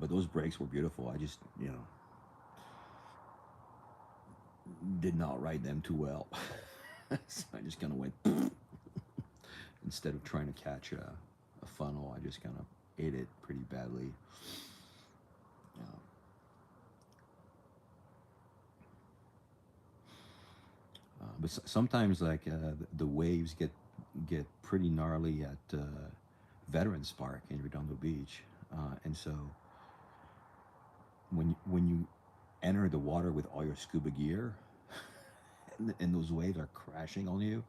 But those breaks were beautiful. I just, did not ride them too well. So I just kind of went. Instead of trying to catch a funnel, I just kind of ate it pretty badly. But sometimes, like the waves get pretty gnarly at Veterans Park in Redondo Beach, and so when you enter the water with all your scuba gear, and those waves are crashing on you,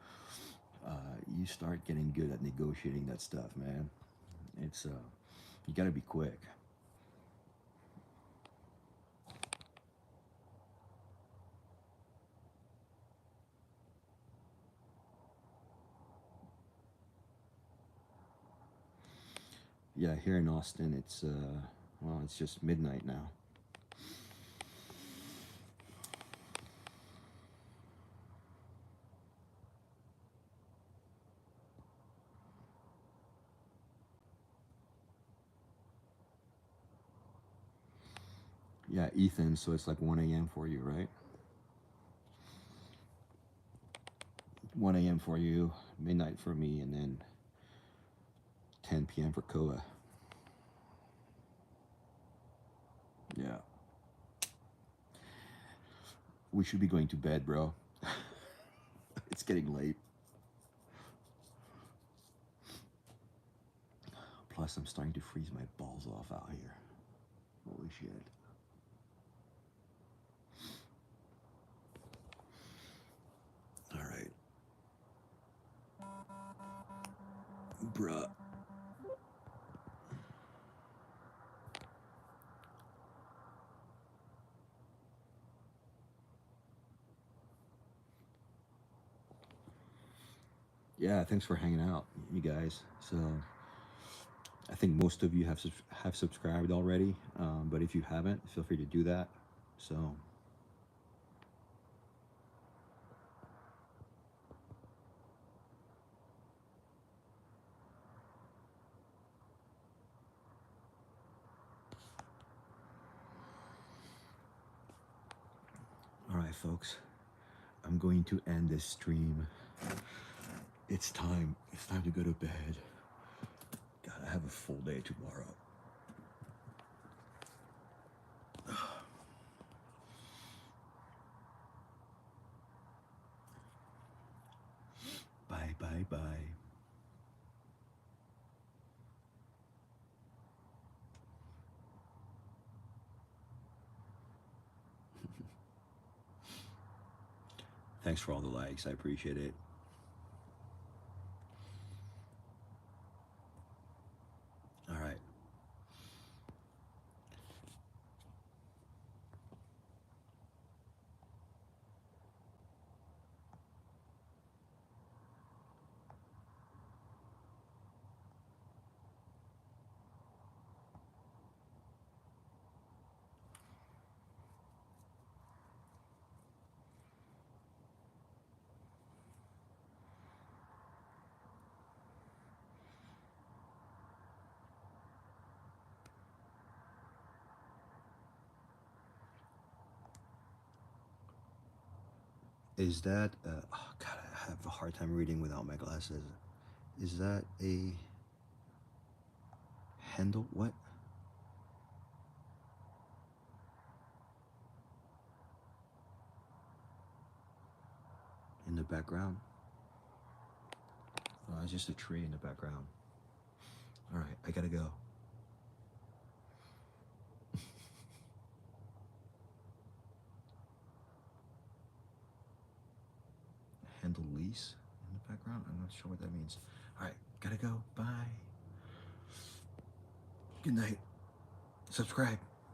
you start getting good at negotiating that stuff, man. It's you got to be quick. Yeah, here in Austin, it's well, it's just midnight now. Yeah, Ethan, so it's like 1 a.m. for you, right? 1 a.m. for you, midnight for me, and then 10 p.m. for Koa. Yeah. We should be going to bed, bro. It's getting late. Plus, I'm starting to freeze my balls off out here. Holy shit. All right. Bruh. Yeah, thanks for hanging out, you guys. So, I think most of you have subscribed already, but if you haven't, feel free to do that. So, all right, folks, I'm going to end this stream. It's time. It's time to go to bed. Gotta have a full day tomorrow. Bye, bye, bye. Thanks for all the likes. I appreciate it. All right. Is that, oh God, I have a hard time reading without my glasses. Is that a handle? What? In the background? Oh, it's just a tree in the background. All right, I gotta go. candle lease in the background. I'm not sure what that means. All right, gotta go. Bye. Good night. Subscribe.